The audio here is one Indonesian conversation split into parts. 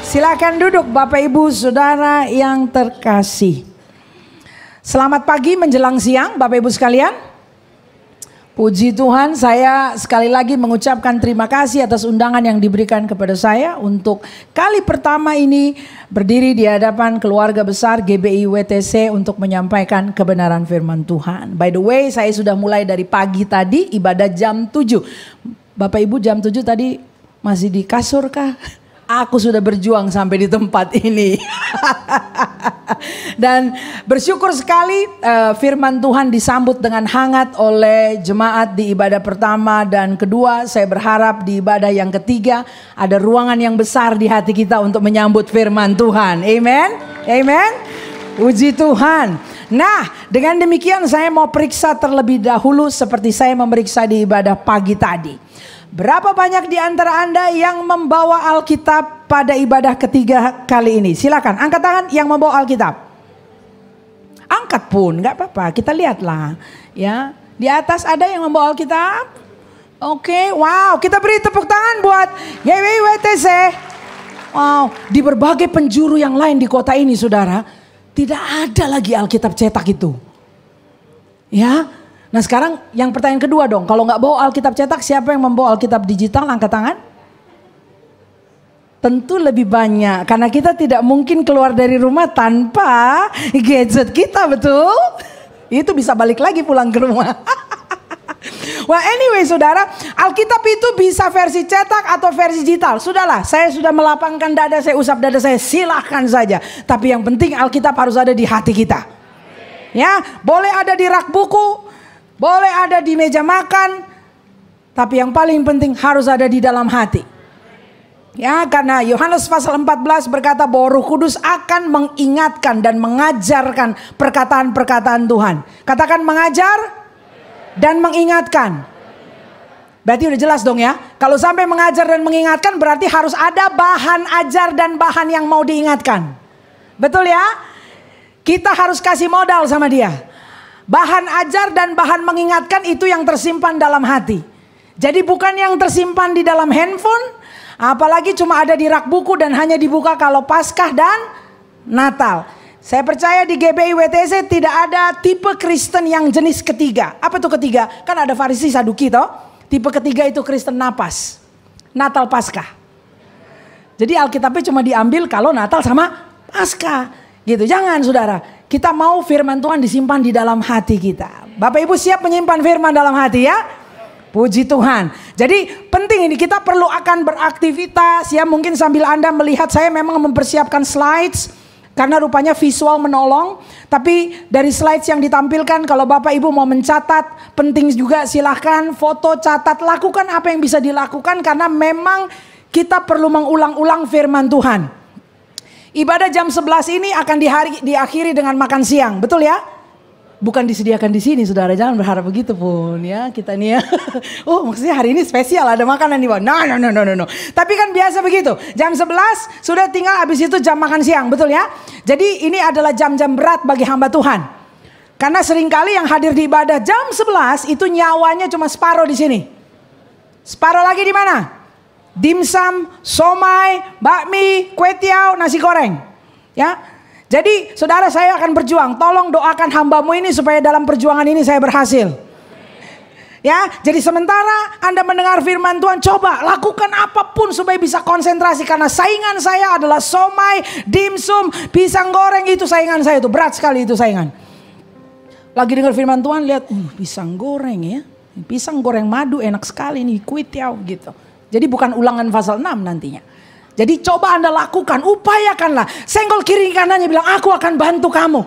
Silakan duduk Bapak Ibu Saudara yang terkasih. Selamat pagi menjelang siang Bapak Ibu sekalian. Puji Tuhan, saya sekali lagi mengucapkan terima kasih atas undangan yang diberikan kepada saya untuk kali pertama ini berdiri di hadapan keluarga besar GBI WTC untuk menyampaikan kebenaran firman Tuhan. By the way, saya sudah mulai dari pagi tadi ibadah jam 7. Bapak Ibu jam 7 tadi masih di kasur kah? Aku sudah berjuang sampai di tempat ini. Dan bersyukur sekali firman Tuhan disambut dengan hangat oleh jemaat di ibadah pertama dan kedua. Saya berharap di ibadah yang ketiga ada ruangan yang besar di hati kita untuk menyambut firman Tuhan. Amen. Amen. Puji Tuhan. Nah, dengan demikian saya mau periksa terlebih dahulu seperti saya memeriksa di ibadah pagi tadi. Berapa banyak di antara Anda yang membawa Alkitab pada ibadah ketiga kali ini? Silakan angkat tangan yang membawa Alkitab. Angkat pun nggak apa-apa, kita lihatlah ya. Di atas ada yang membawa Alkitab. Oke, wow, kita beri tepuk tangan buat GBI WTC. Wow, di berbagai penjuru yang lain di kota ini saudara, tidak ada lagi Alkitab cetak itu. Ya. Nah sekarang yang pertanyaan kedua dong, kalau nggak bawa Alkitab cetak, siapa yang membawa Alkitab digital? Angkat tangan. Tentu lebih banyak, karena kita tidak mungkin keluar dari rumah tanpa gadget kita, betul? Itu bisa balik lagi pulang ke rumah. Well anyway saudara, Alkitab itu bisa versi cetak atau versi digital. Sudahlah, saya sudah melapangkan dada, saya usap dada saya, silahkan saja. Tapi yang penting Alkitab harus ada di hati kita. Ya, boleh ada di rak buku, boleh ada di meja makan, tapi yang paling penting harus ada di dalam hati. Ya, karena Yohanes pasal 14 berkata bahwa Roh Kudus akan mengingatkan dan mengajarkan perkataan-perkataan Tuhan. Katakan mengajar dan mengingatkan. Berarti udah jelas dong ya. Kalau sampai mengajar dan mengingatkan berarti harus ada bahan ajar dan bahan yang mau diingatkan. Betul ya? Kita harus kasih modal sama dia. Bahan ajar dan bahan mengingatkan itu yang tersimpan dalam hati. Jadi bukan yang tersimpan di dalam handphone, apalagi cuma ada di rak buku dan hanya dibuka kalau Paskah dan Natal. Saya percaya di GBI WTC tidak ada tipe Kristen yang jenis ketiga. Apa tuh ketiga? Kan ada Farisi Saduki toh. Tipe ketiga itu Kristen napas. Natal Paskah. Jadi Alkitabnya cuma diambil kalau Natal sama Paskah. Gitu, jangan saudara. Kita mau firman Tuhan disimpan di dalam hati kita. Bapak Ibu siap menyimpan firman dalam hati ya? Puji Tuhan. Jadi penting ini, kita perlu akan beraktivitas ya. Mungkin sambil Anda melihat, saya memang mempersiapkan slides karena rupanya visual menolong. Tapi dari slides yang ditampilkan, kalau Bapak Ibu mau mencatat, penting juga silahkan foto, catat, lakukan apa yang bisa dilakukan. Karena memang kita perlu mengulang-ulang firman Tuhan. Ibadah jam 11 ini akan diakhiri dengan makan siang, betul ya? Bukan disediakan di sini, saudara, jangan berharap begitu pun ya kita nih ya. Oh maksudnya hari ini spesial ada makanan di bawah. No. Tapi kan biasa begitu. Jam 11 sudah tinggal habis itu jam makan siang, betul ya? Jadi ini adalah jam-jam berat bagi hamba Tuhan. Karena seringkali yang hadir di ibadah jam 11 itu nyawanya cuma separuh di sini. Separuh lagi di mana? Dimsum, somai, bakmi, kue tiaw, nasi goreng. Ya. Jadi saudara, saya akan berjuang. Tolong doakan hambamu ini supaya dalam perjuangan ini saya berhasil. Ya, jadi sementara Anda mendengar firman Tuhan, coba lakukan apapun supaya bisa konsentrasi. Karena saingan saya adalah somai, dimsum, pisang goreng, itu saingan saya, itu berat sekali itu saingan. Lagi dengar firman Tuhan, lihat, pisang goreng ya. Pisang goreng madu enak sekali nih, kue tiaw gitu. Jadi bukan ulangan pasal 6 nantinya. Jadi coba Anda lakukan, upayakanlah. Senggol kiri kanannya, bilang aku akan bantu kamu.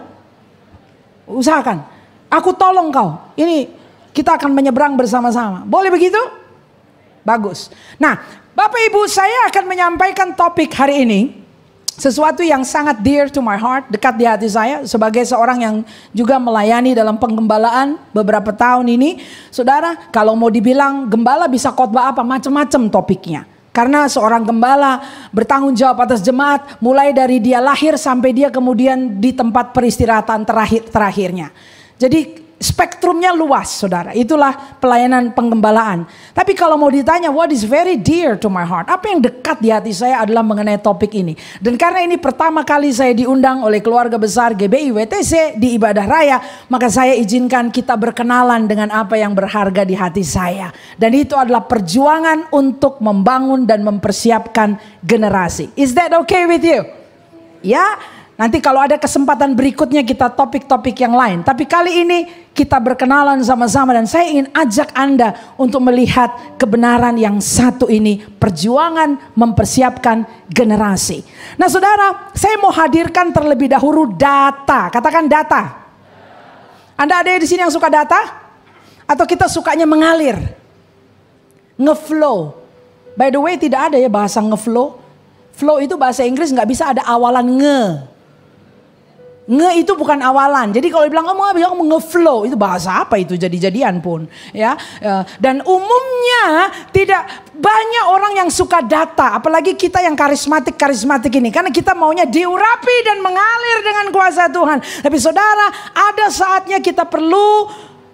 Usahakan, aku tolong kau. Ini kita akan menyeberang bersama-sama. Boleh begitu? Bagus. Nah Bapak Ibu, saya akan menyampaikan topik hari ini. Sesuatu yang sangat dear to my heart, dekat di hati saya. Sebagai seorang yang juga melayani dalam penggembalaan beberapa tahun ini. Saudara, kalau mau dibilang gembala bisa khotbah apa? Macam-macam topiknya. Karena seorang gembala bertanggung jawab atas jemaat. Mulai dari dia lahir sampai dia kemudian di tempat peristirahatan terakhirnya. Jadi spektrumnya luas, saudara. Itulah pelayanan penggembalaan. Tapi kalau mau ditanya, what is very dear to my heart? Apa yang dekat di hati saya adalah mengenai topik ini. Dan karena ini pertama kali saya diundang oleh keluarga besar GBI WTC di Ibadah Raya, maka saya izinkan kita berkenalan dengan apa yang berharga di hati saya. Dan itu adalah perjuangan untuk membangun dan mempersiapkan generasi. Is that okay with you? Ya. Nanti kalau ada kesempatan berikutnya kita topik-topik yang lain. Tapi kali ini kita berkenalan sama-sama dan saya ingin ajak Anda untuk melihat kebenaran yang satu ini. Perjuangan mempersiapkan generasi. Nah saudara, saya mau hadirkan terlebih dahulu data. Katakan data. Anda ada di sini yang suka data? Atau kita sukanya mengalir? Ngeflow. By the way tidak ada ya bahasa ngeflow. Flow itu bahasa Inggris nggak bisa ada awalan nge. Nge itu bukan awalan. Jadi kalau dibilang kamu nge-flow, itu bahasa apa itu jadi-jadian pun, ya. Dan umumnya tidak banyak orang yang suka data, apalagi kita yang karismatik ini, karena kita maunya diurapi dan mengalir dengan kuasa Tuhan. Tapi saudara, ada saatnya kita perlu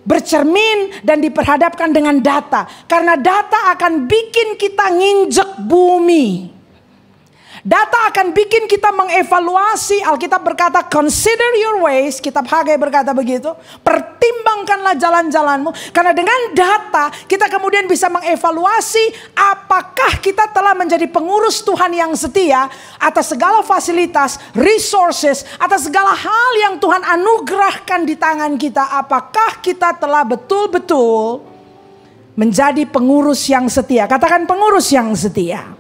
bercermin dan diperhadapkan dengan data, karena data akan bikin kita nginjek bumi. Data akan bikin kita mengevaluasi. Alkitab berkata, consider your ways. Kitab Hagai berkata begitu. Pertimbangkanlah jalan-jalanmu. Karena dengan data, kita kemudian bisa mengevaluasi apakah kita telah menjadi pengurus Tuhan yang setia atas segala fasilitas, resources, atas segala hal yang Tuhan anugerahkan di tangan kita. Apakah kita telah betul-betul menjadi pengurus yang setia. Katakan pengurus yang setia.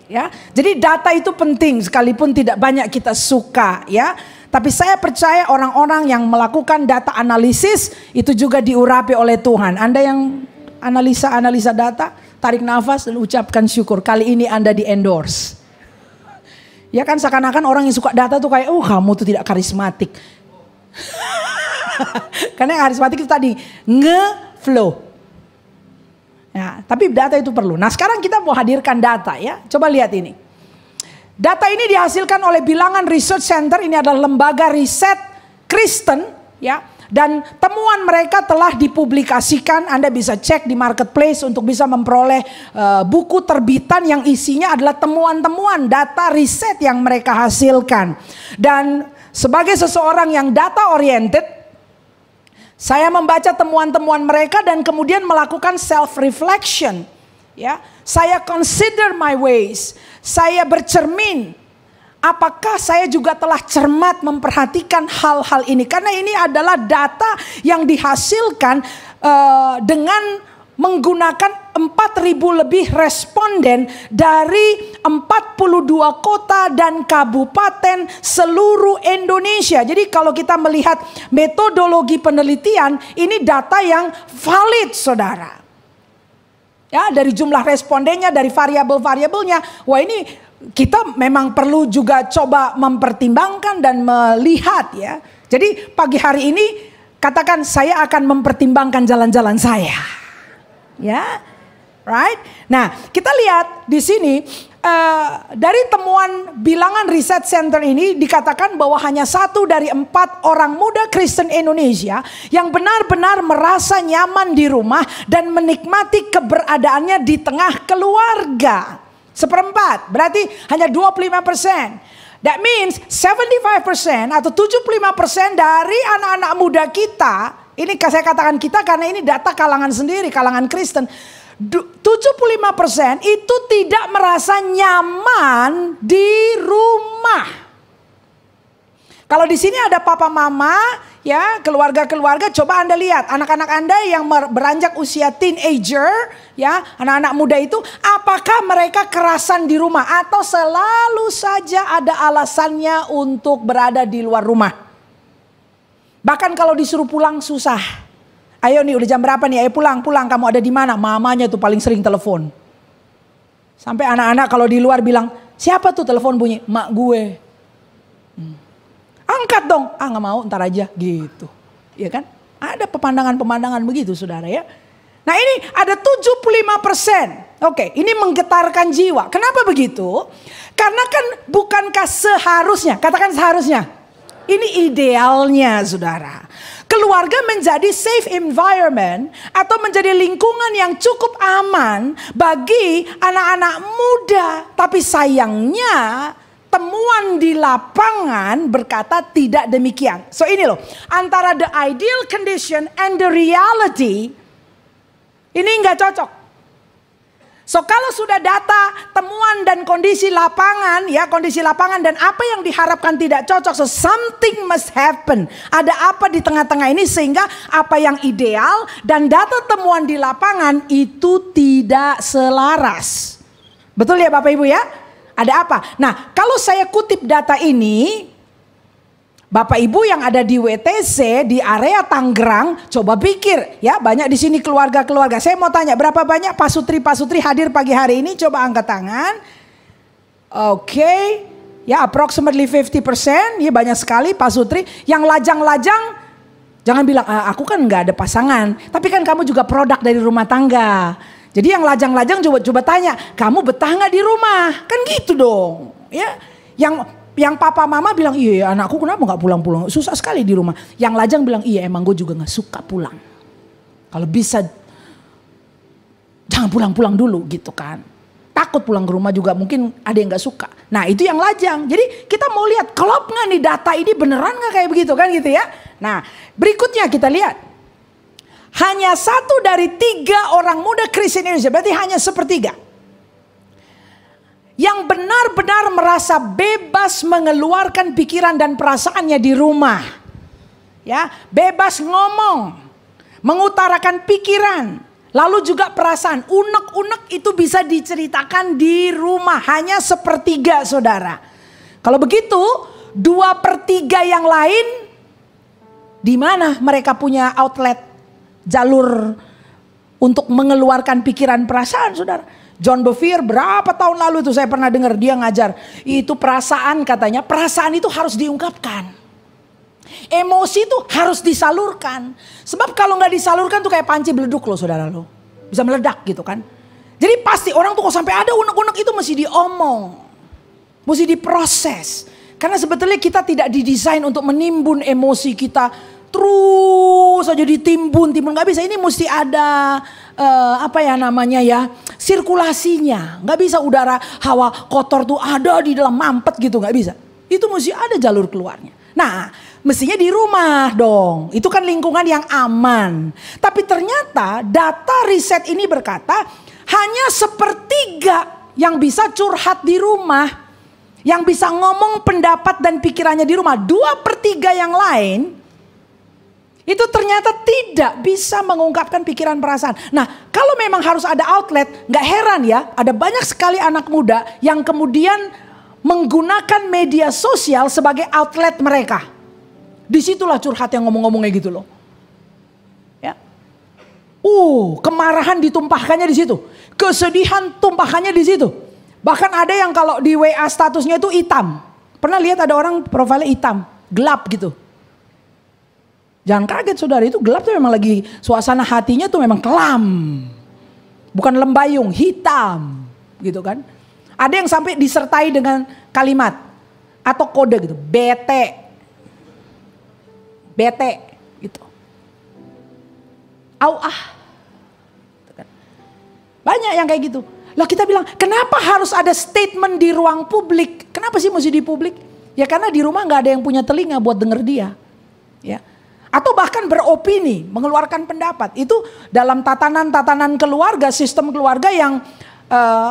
Ya, jadi data itu penting sekalipun tidak banyak kita suka, ya. Tapi saya percaya orang-orang yang melakukan data analisis itu juga diurapi oleh Tuhan. Anda yang analisa data, tarik nafas dan ucapkan syukur. Kali ini Anda di endorse. Ya kan seakan-akan orang yang suka data tuh kayak, kamu tuh tidak karismatik. Karena yang karismatik itu tadi nge-flow. Ya, tapi data itu perlu. Nah sekarang kita mau hadirkan data ya. Coba lihat ini. Data ini dihasilkan oleh Bilangan Research Center. Ini adalah lembaga riset Kristen ya. Dan temuan mereka telah dipublikasikan. Anda bisa cek di marketplace untuk bisa memperoleh buku terbitan yang isinya adalah temuan-temuan data riset yang mereka hasilkan. Dan sebagai seseorang yang data oriented, saya membaca temuan-temuan mereka dan kemudian melakukan self-reflection. Ya, saya consider my ways. Saya bercermin. Apakah saya juga telah cermat memperhatikan hal-hal ini? Karena ini adalah data yang dihasilkan dengan menggunakan 4.000 lebih responden dari 42 kota dan kabupaten seluruh Indonesia. Jadi kalau kita melihat metodologi penelitian, ini data yang valid saudara. Ya, dari jumlah respondennya, dari variabel-variabelnya. Wah ini kita memang perlu juga coba mempertimbangkan dan melihat ya. Jadi pagi hari ini katakan saya akan mempertimbangkan jalan-jalan saya. Ya, right? Nah, kita lihat di sini dari temuan Bilangan Research Center ini dikatakan bahwa hanya 1 dari 4 orang muda Kristen Indonesia yang benar-benar merasa nyaman di rumah dan menikmati keberadaannya di tengah keluarga. 1/4, berarti hanya 25%. That means 75% atau 75% dari anak-anak muda kita. Ini saya katakan kita karena ini data kalangan sendiri, kalangan Kristen. 75% itu tidak merasa nyaman di rumah. Kalau di sini ada papa mama, ya keluarga-keluarga, coba Anda lihat anak-anak Anda yang beranjak usia teenager, ya anak-anak muda itu, apakah mereka kerasan di rumah atau selalu saja ada alasannya untuk berada di luar rumah? Bahkan kalau disuruh pulang susah. Ayo nih udah jam berapa nih? Ayo pulang, kamu ada di mana? Mamanya tuh paling sering telepon. Sampai anak-anak kalau di luar bilang, siapa tuh telepon bunyi? Mak gue. Angkat dong. Nggak mau, ntar aja gitu. Iya kan? Ada pemandangan-pemandangan begitu saudara ya. Nah ini ada 75%. Oke, ini menggetarkan jiwa. Kenapa begitu? Karena kan bukankah seharusnya, katakan seharusnya. Ini idealnya saudara. keluarga menjadi safe environment atau menjadi lingkungan yang cukup aman bagi anak-anak muda. Tapi sayangnya temuan di lapangan berkata tidak demikian. So ini loh, antara the ideal condition and the reality ini nggak cocok. So kalau sudah data, temuan dan kondisi lapangan, ya kondisi lapangan dan apa yang diharapkan tidak cocok, so something must happen. Ada apa di tengah-tengah ini sehingga apa yang ideal dan data temuan di lapangan itu tidak selaras. Betul ya Bapak Ibu ya? Ada apa? Nah kalau saya kutip data ini, Bapak Ibu yang ada di WTC di area Tangerang, coba pikir ya, banyak di sini keluarga-keluarga. Saya mau tanya, berapa banyak pasutri hadir pagi hari ini? Coba angkat tangan. Oke, ya approximately 50%, ya banyak sekali pasutri. Yang lajang-lajang, jangan bilang aku kan nggak ada pasangan, tapi kan kamu juga produk dari rumah tangga. Jadi yang lajang-lajang coba tanya, kamu betah nggak di rumah? Kan gitu dong, ya. Yang papa mama bilang, iya anakku kenapa gak pulang-pulang, susah sekali di rumah. Yang lajang bilang, iya emang gue juga gak suka pulang. Kalau bisa jangan pulang-pulang dulu gitu kan. Takut pulang ke rumah juga mungkin ada yang gak suka. Nah itu yang lajang. Jadi kita mau lihat klop gak nih data ini, beneran gak kayak begitu kan gitu ya. Nah berikutnya kita lihat. Hanya 1 dari 3 orang muda Kristen Indonesia, berarti hanya 1/3. Yang benar-benar merasa bebas mengeluarkan pikiran dan perasaannya di rumah. Ya, bebas ngomong, mengutarakan pikiran, lalu juga perasaan. Unek-unek itu bisa diceritakan di rumah, hanya 1/3 saudara. Kalau begitu, 2/3 yang lain, di mana mereka punya outlet, jalur untuk mengeluarkan pikiran perasaan saudara. John Bevere berapa tahun lalu itu saya pernah dengar dia ngajar. Itu perasaan katanya, perasaan itu harus diungkapkan. Emosi itu harus disalurkan. Sebab kalau nggak disalurkan tuh kayak panci beleduk loh saudara lo. Bisa meledak gitu kan. Jadi pasti orang tuh kok sampai ada unek-unek itu mesti diomong. Mesti diproses. Karena sebetulnya kita tidak didesain untuk menimbun emosi kita. Terus aja ditimbun, nggak bisa. Ini mesti ada sirkulasinya. Nggak bisa udara hawa kotor tuh ada di dalam mampet gitu, nggak bisa. Itu mesti ada jalur keluarnya. Nah, mestinya di rumah dong. Itu kan lingkungan yang aman. Tapi ternyata data riset ini berkata hanya 1/3 yang bisa curhat di rumah, yang bisa ngomong pendapat dan pikirannya di rumah. 2/3 yang lain itu ternyata tidak bisa mengungkapkan pikiran perasaan. Nah kalau memang harus ada outlet, gak heran ya ada banyak sekali anak muda yang kemudian menggunakan media sosial sebagai outlet mereka. Disitulah curhat yang ngomong-ngomongnya gitu loh. Ya. Kemarahan ditumpahkannya di situ. Kesedihan tumpahkannya di situ. Bahkan ada yang kalau di WA statusnya itu hitam. Pernah lihat ada orang profilnya hitam, gelap gitu. Jangan kaget saudara, itu gelap tuh memang lagi suasana hatinya tuh memang kelam. Bukan lembayung, hitam gitu kan. Ada yang sampai disertai dengan kalimat atau kode gitu, bete gitu. Banyak yang kayak gitu. Lah kita bilang, kenapa harus ada statement di ruang publik? Kenapa sih mesti di publik? Ya karena di rumah nggak ada yang punya telinga buat denger dia. Ya. Atau bahkan beropini, mengeluarkan pendapat. Itu dalam tatanan-tatanan keluarga, sistem keluarga yang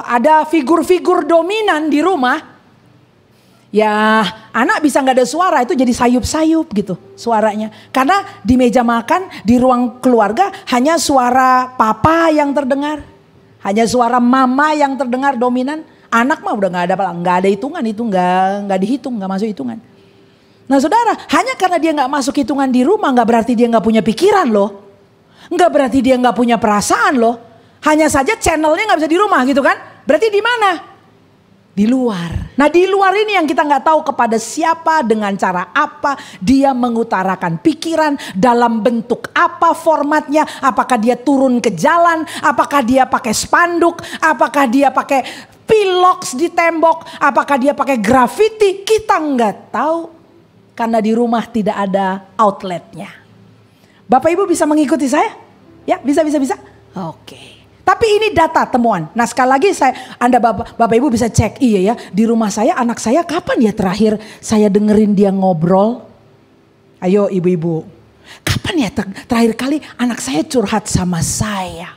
ada figur-figur dominan di rumah. Ya anak bisa gak ada suara, itu jadi sayup-sayup gitu suaranya. Karena di meja makan, di ruang keluarga hanya suara papa yang terdengar. Hanya suara mama yang terdengar dominan. Anak mah udah gak ada hitungan, itu gak dihitung, gak masuk hitungan. Nah saudara, hanya karena dia gak masuk hitungan di rumah gak berarti dia gak punya pikiran loh. Gak berarti dia gak punya perasaan loh. Hanya saja channelnya gak bisa di rumah gitu kan. Berarti di mana? Di luar. Nah di luar ini yang kita gak tahu kepada siapa, dengan cara apa dia mengutarakan pikiran, dalam bentuk apa formatnya. Apakah dia turun ke jalan, apakah dia pakai spanduk, apakah dia pakai pilox di tembok, apakah dia pakai graffiti. Kita gak tahu. Karena di rumah tidak ada outletnya. Bapak Ibu bisa mengikuti saya? Ya, bisa. Oke. Tapi ini data temuan. Nah, sekali lagi Bapak Ibu bisa cek. Iya ya, di rumah saya anak saya kapan ya terakhir saya dengerin dia ngobrol? Ayo ibu-ibu. Kapan ya terakhir kali anak saya curhat sama saya?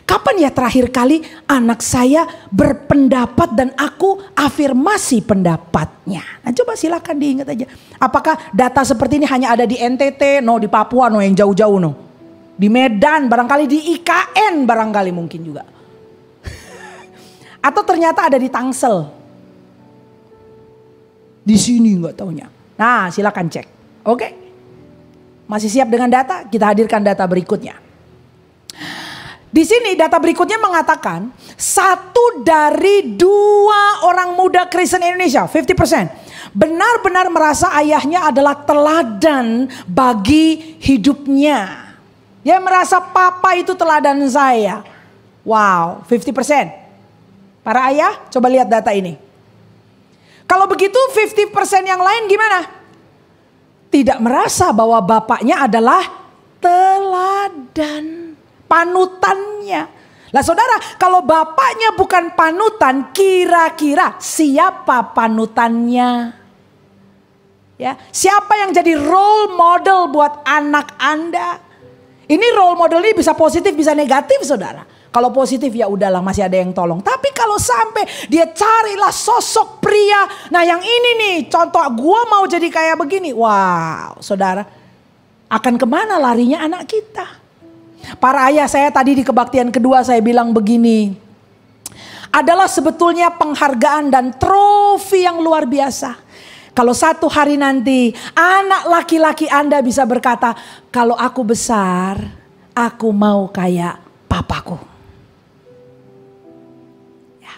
Kapan ya terakhir kali anak saya berpendapat dan aku afirmasi pendapatnya? Nah, coba silakan diingat aja. Apakah data seperti ini hanya ada di NTT, di Papua, yang jauh-jauh, di Medan, barangkali di IKN, barangkali mungkin juga. Atau ternyata ada di Tangsel. Di sini nggak taunya. Nah, silakan cek. Oke. Masih siap dengan data? Kita hadirkan data berikutnya. Di sini data berikutnya mengatakan 1 dari 2 orang muda Kristen Indonesia, 50%, benar-benar merasa ayahnya adalah teladan bagi hidupnya. Dia merasa papa itu teladan saya. Wow, 50%. Para ayah, coba lihat data ini. Kalau begitu 50% yang lain gimana? Tidak merasa bahwa bapaknya adalah teladan. Panutannya. Lah saudara, kalau bapaknya bukan panutan, kira-kira siapa panutannya? Ya, siapa yang jadi role model buat anak Anda? Ini role model ini bisa positif, bisa negatif saudara. Kalau positif ya udahlah, masih ada yang tolong. Tapi kalau sampai dia carilah sosok pria. Nah yang ini nih, contoh gua mau jadi kayak begini. Wow saudara, akan kemana larinya anak kita? Para ayah, saya tadi di kebaktian kedua saya bilang begini. Adalah sebetulnya penghargaan dan trofi yang luar biasa. Kalau satu hari nanti anak laki-laki Anda bisa berkata, kalau aku besar, aku mau kayak papaku. Ya.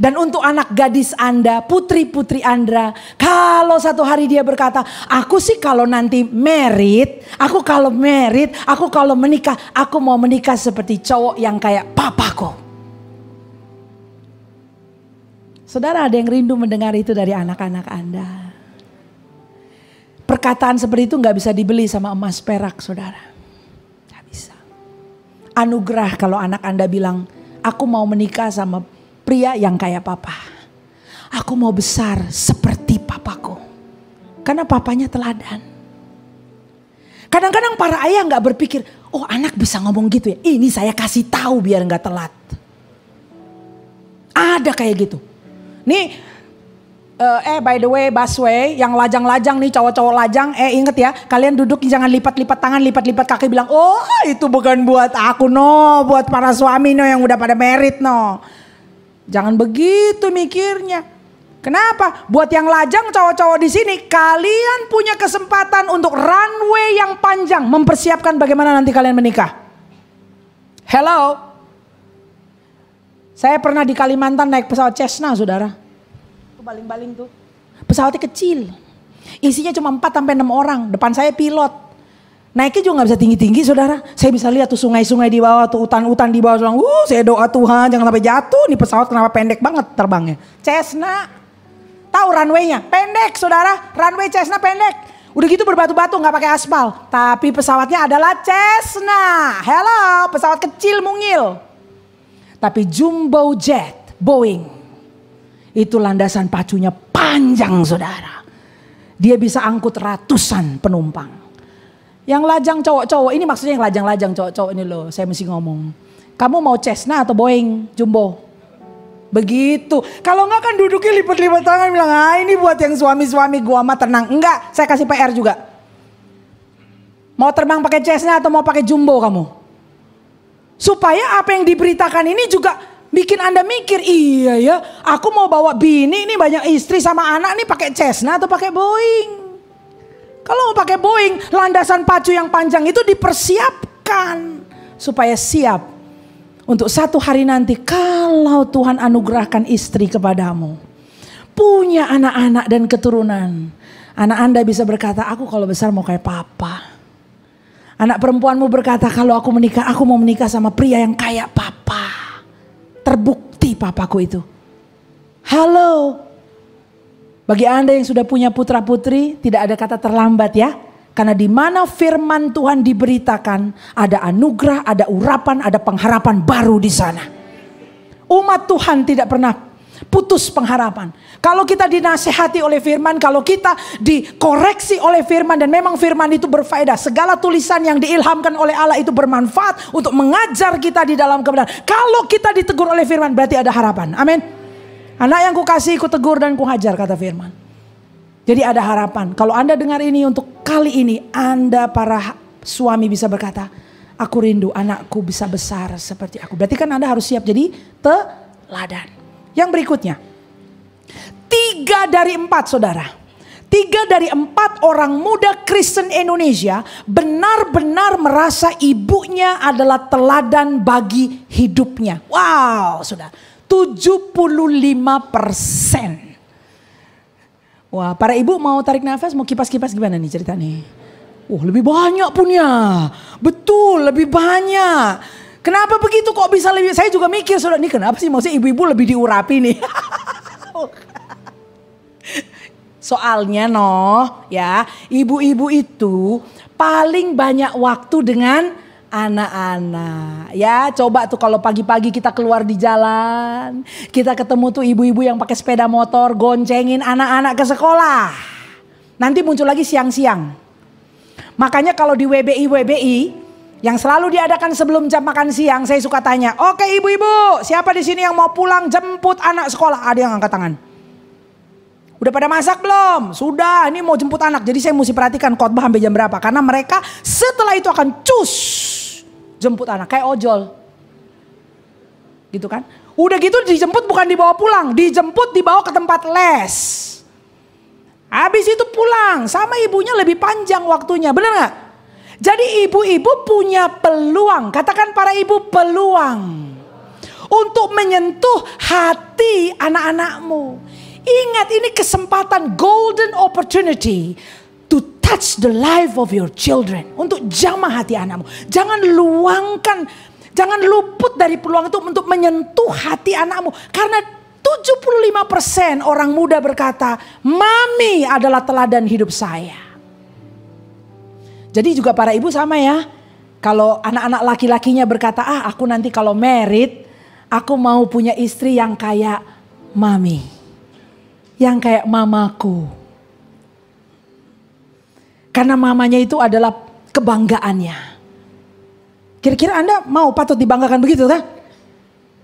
Dan untuk anak gadis Anda, putri-putri Anda, kalau satu hari dia berkata, aku sih kalau nanti married, aku kalau menikah, aku mau menikah seperti cowok yang kayak papaku. Saudara, ada yang rindu mendengar itu dari anak-anak Anda. Perkataan seperti itu gak bisa dibeli sama emas perak saudara. Gak bisa. Anugerah kalau anak Anda bilang, aku mau menikah sama pria yang kayak papa. Aku mau besar seperti papaku. Karena papanya teladan. Kadang-kadang para ayah gak berpikir, oh anak bisa ngomong gitu ya. Ini saya kasih tahu biar gak telat. Ada kayak gitu. Nih, by the way, busway yang lajang-lajang nih, cowok-cowok lajang, inget ya, kalian duduk jangan lipat-lipat tangan, lipat-lipat kaki bilang, oh itu bukan buat aku buat para suami yang udah pada merit Jangan begitu mikirnya. Kenapa? Buat yang lajang cowok-cowok di sini, kalian punya kesempatan untuk runway yang panjang, mempersiapkan bagaimana nanti kalian menikah. Hello. Saya pernah di Kalimantan naik pesawat Cessna saudara. Itu baling-baling tuh. Pesawatnya kecil. Isinya cuma 4-6 orang. Depan saya pilot. Naiknya juga gak bisa tinggi-tinggi saudara. Saya bisa lihat tuh sungai-sungai di bawah. Tuh hutan-hutan di bawah. Saya doa Tuhan jangan sampai jatuh. Nih pesawat kenapa pendek banget terbangnya. Cessna. Tahu runway-nya? Pendek saudara. Runway Cessna pendek. Udah gitu berbatu-batu gak pakai aspal. Tapi pesawatnya adalah Cessna. Hello, pesawat kecil mungil. Tapi jumbo jet, Boeing, itu landasan pacunya panjang saudara. Dia bisa angkut ratusan penumpang. Yang lajang cowok-cowok, ini maksudnya yang lajang-lajang cowok-cowok ini loh, saya mesti ngomong. Kamu mau Cessna atau Boeing, jumbo? Begitu. Kalau enggak kan duduknya lipat-lipat tangan bilang, ini buat yang suami-suami gua mah tenang. Enggak, saya kasih PR juga. Mau terbang pakai Cessna atau mau pakai jumbo kamu? Supaya apa yang diberitakan ini juga bikin Anda mikir, iya ya, aku mau bawa bini ini banyak istri sama anak nih pakai Cessna atau pakai Boeing. Kalau mau pakai Boeing, landasan pacu yang panjang itu dipersiapkan supaya siap untuk satu hari nanti kalau Tuhan anugerahkan istri kepadamu, punya anak-anak dan keturunan, anak Anda bisa berkata, aku kalau besar mau kayak papa. Anak perempuanmu berkata, kalau aku menikah, aku mau menikah sama pria yang kayak papa. Terbukti papaku itu. Halo. Bagi Anda yang sudah punya putra putri, tidak ada kata terlambat ya. Karena di mana firman Tuhan diberitakan, ada anugerah, ada urapan, ada pengharapan baru di sana. Umat Tuhan tidak pernah putus pengharapan. Kalau kita dinasehati oleh firman, kalau kita dikoreksi oleh firman, dan memang firman itu berfaedah. Segala tulisan yang diilhamkan oleh Allah itu bermanfaat untuk mengajar kita di dalam kebenaran. Kalau kita ditegur oleh firman, berarti ada harapan. Amin. Anak yang kukasihi, kutegur dan kuhajar, kata firman. Jadi ada harapan. Kalau Anda dengar ini untuk kali ini, Anda para suami bisa berkata, aku rindu anakku bisa besar seperti aku. Berarti kan Anda harus siap jadi teladan. Yang berikutnya, 3 dari 4 saudara. 3 dari 4 orang muda Kristen Indonesia benar-benar merasa ibunya adalah teladan bagi hidupnya. Wow, saudara, 75%. Wah, para ibu mau tarik nafas, mau kipas-kipas gimana nih ceritanya? Lebih banyak punya. Betul, lebih banyak. Kenapa begitu, kok bisa lebih? Saya juga mikir, saudara, ini kenapa sih maksudnya ibu-ibu lebih diurapi nih? Soalnya ya, ibu-ibu itu paling banyak waktu dengan anak-anak. Ya, coba tuh kalau pagi-pagi kita keluar di jalan, kita ketemu tuh ibu-ibu yang pakai sepeda motor goncengin anak-anak ke sekolah. Nanti muncul lagi siang-siang. Makanya kalau di WBI yang selalu diadakan sebelum jam makan siang, saya suka tanya, oke ibu-ibu, siapa di sini yang mau pulang jemput anak sekolah? Ada yang angkat tangan. Udah pada masak belum? Sudah, ini mau jemput anak. Jadi saya mesti perhatikan khotbah sampai jam berapa. Karena mereka setelah itu akan jemput anak. Kayak ojol. Gitu kan. Udah gitu dijemput bukan dibawa pulang. Dijemput dibawa ke tempat les. Habis itu pulang. Sama ibunya lebih panjang waktunya. Benar gak? Jadi ibu-ibu punya peluang. Katakan para ibu, peluang. Untuk menyentuh hati anak-anakmu. Ingat, ini kesempatan, golden opportunity to touch the life of your children. Untuk jamah hati anakmu. Jangan luangkan, jangan luput dari peluang itu untuk menyentuh hati anakmu. Karena 75% orang muda berkata, mami adalah teladan hidup saya. Jadi juga para ibu sama ya. Kalau anak-anak laki-lakinya berkata, aku nanti kalau married, aku mau punya istri yang kayak mami. Yang kayak mamaku. Karena mamanya itu adalah kebanggaannya. Kira-kira Anda mau patut dibanggakan begitu kan?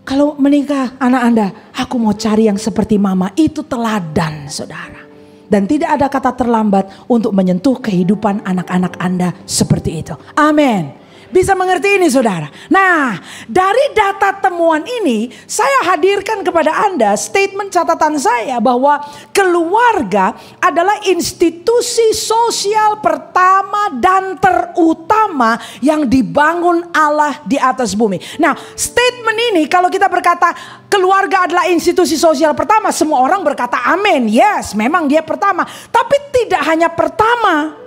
Kalau menikah anak Anda, aku mau cari yang seperti mama. Itu teladan, saudara. Dan tidak ada kata terlambat untuk menyentuh kehidupan anak-anak Anda seperti itu. Amin. Bisa mengerti ini saudara. Nah, dari data temuan ini saya hadirkan kepada Anda statement catatan saya bahwa keluarga adalah institusi sosial pertama dan terutama yang dibangun Allah di atas bumi. Nah, statement ini kalau kita berkata keluarga adalah institusi sosial pertama, semua orang berkata amin. Yes, memang dia pertama. Tapi tidak hanya pertama.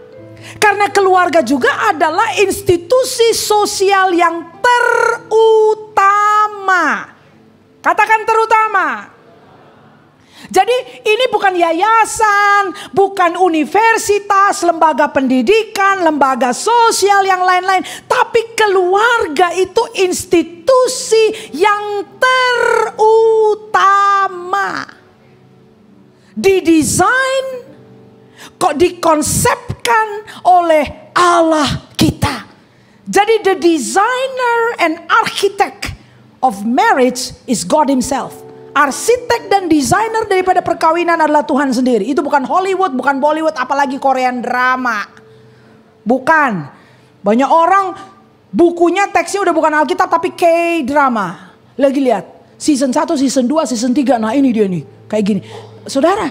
Karena keluarga juga adalah institusi sosial yang terutama. Katakan terutama. Jadi ini bukan yayasan, bukan universitas, lembaga pendidikan, lembaga sosial yang lain-lain. Tapi keluarga itu institusi yang terutama. Didesain, kok dikonsepkan oleh Allah kita. Jadi the designer and architect of marriage is God himself. Arsitek dan desainer daripada perkawinan adalah Tuhan sendiri. Itu bukan Hollywood, bukan Bollywood, apalagi Korean drama. Bukan. Banyak orang bukunya teksnya udah bukan Alkitab tapi K-drama. Lagi lihat. Season 1, season 2, season 3. Nah ini dia nih. Kayak gini. Saudara,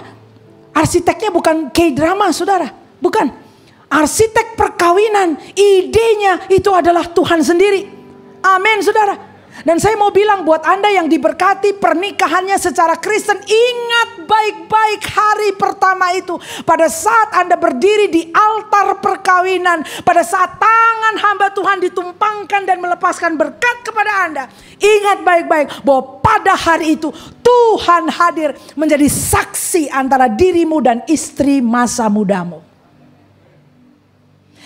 arsiteknya bukan K-drama saudara. Bukan. Arsitek perkawinan. Idenya itu adalah Tuhan sendiri. Amin saudara. Dan saya mau bilang buat Anda yang diberkati pernikahannya secara Kristen. Ingat baik-baik hari pertama itu. Pada saat Anda berdiri di altar perkawinan. Pada saat tangan hamba Tuhan ditumpangkan dan melepaskan berkat kepada Anda. Ingat baik-baik bahwa pada hari itu Tuhan hadir menjadi saksi antara dirimu dan istri masa mudamu.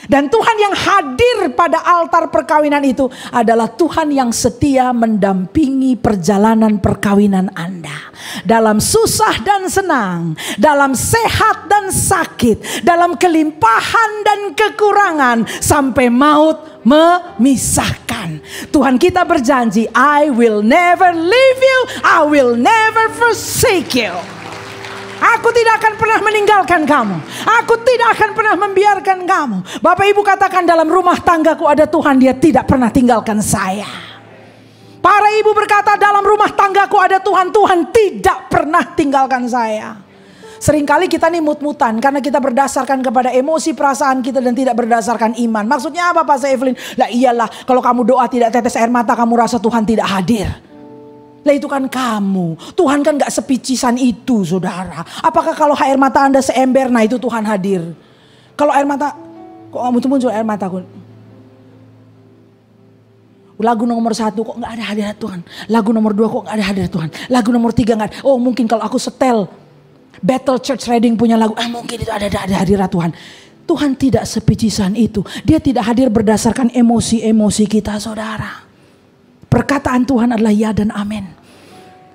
Dan Tuhan yang hadir pada altar perkawinan itu adalah Tuhan yang setia mendampingi perjalanan perkawinan Anda. Dalam susah dan senang, dalam sehat dan sakit, dalam kelimpahan dan kekurangan, sampai maut memisahkan. Tuhan kita berjanji, I will never leave you, I will never forsake you. Aku tidak akan pernah meninggalkan kamu. Aku tidak akan pernah membiarkan kamu. Bapak Ibu katakan, dalam rumah tanggaku ada Tuhan, Dia tidak pernah tinggalkan saya. Para ibu berkata, dalam rumah tanggaku ada Tuhan, Tuhan tidak pernah tinggalkan saya. Seringkali kita nih mut-mutan karena kita berdasarkan kepada emosi perasaan kita dan tidak berdasarkan iman. Maksudnya apa Pastor Evelyn? Lah iyalah, kalau kamu doa tidak tetes air mata, kamu rasa Tuhan tidak hadir. Lah itu kan kamu. Tuhan kan gak sepicisan itu, saudara. Apakah kalau air mata Anda seember, nah itu Tuhan hadir? Kalau air mata, kok muncul air mataku? Lagu nomor 1 kok gak ada hadirat Tuhan. Lagu nomor 2 kok gak ada hadirat Tuhan. Lagu nomor 3 gak ada. Oh mungkin kalau aku setel Battle Church Reading punya lagu, mungkin itu ada hadirat Tuhan. Tuhan tidak sepicisan itu. Dia tidak hadir berdasarkan emosi-emosi kita, saudara. Perkataan Tuhan adalah ya dan amin.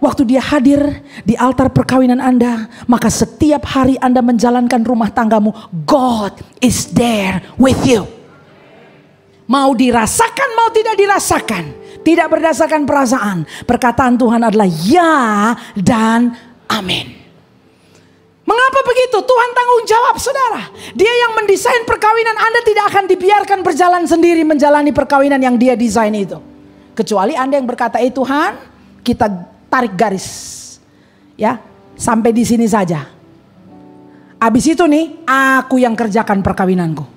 Waktu Dia hadir di altar perkawinan Anda, maka setiap hari Anda menjalankan rumah tanggamu, God is there with you. Mau dirasakan, mau tidak dirasakan, tidak berdasarkan perasaan. Perkataan Tuhan adalah ya dan amin. Mengapa begitu? Tuhan tanggung jawab, saudara. Dia yang mendesain perkawinan Anda, tidak akan dibiarkan berjalan sendiri menjalani perkawinan yang Dia desain itu. Kecuali Anda yang berkata, Tuhan, kita tarik garis. Ya, sampai di sini saja. Habis itu nih, aku yang kerjakan perkawinanku.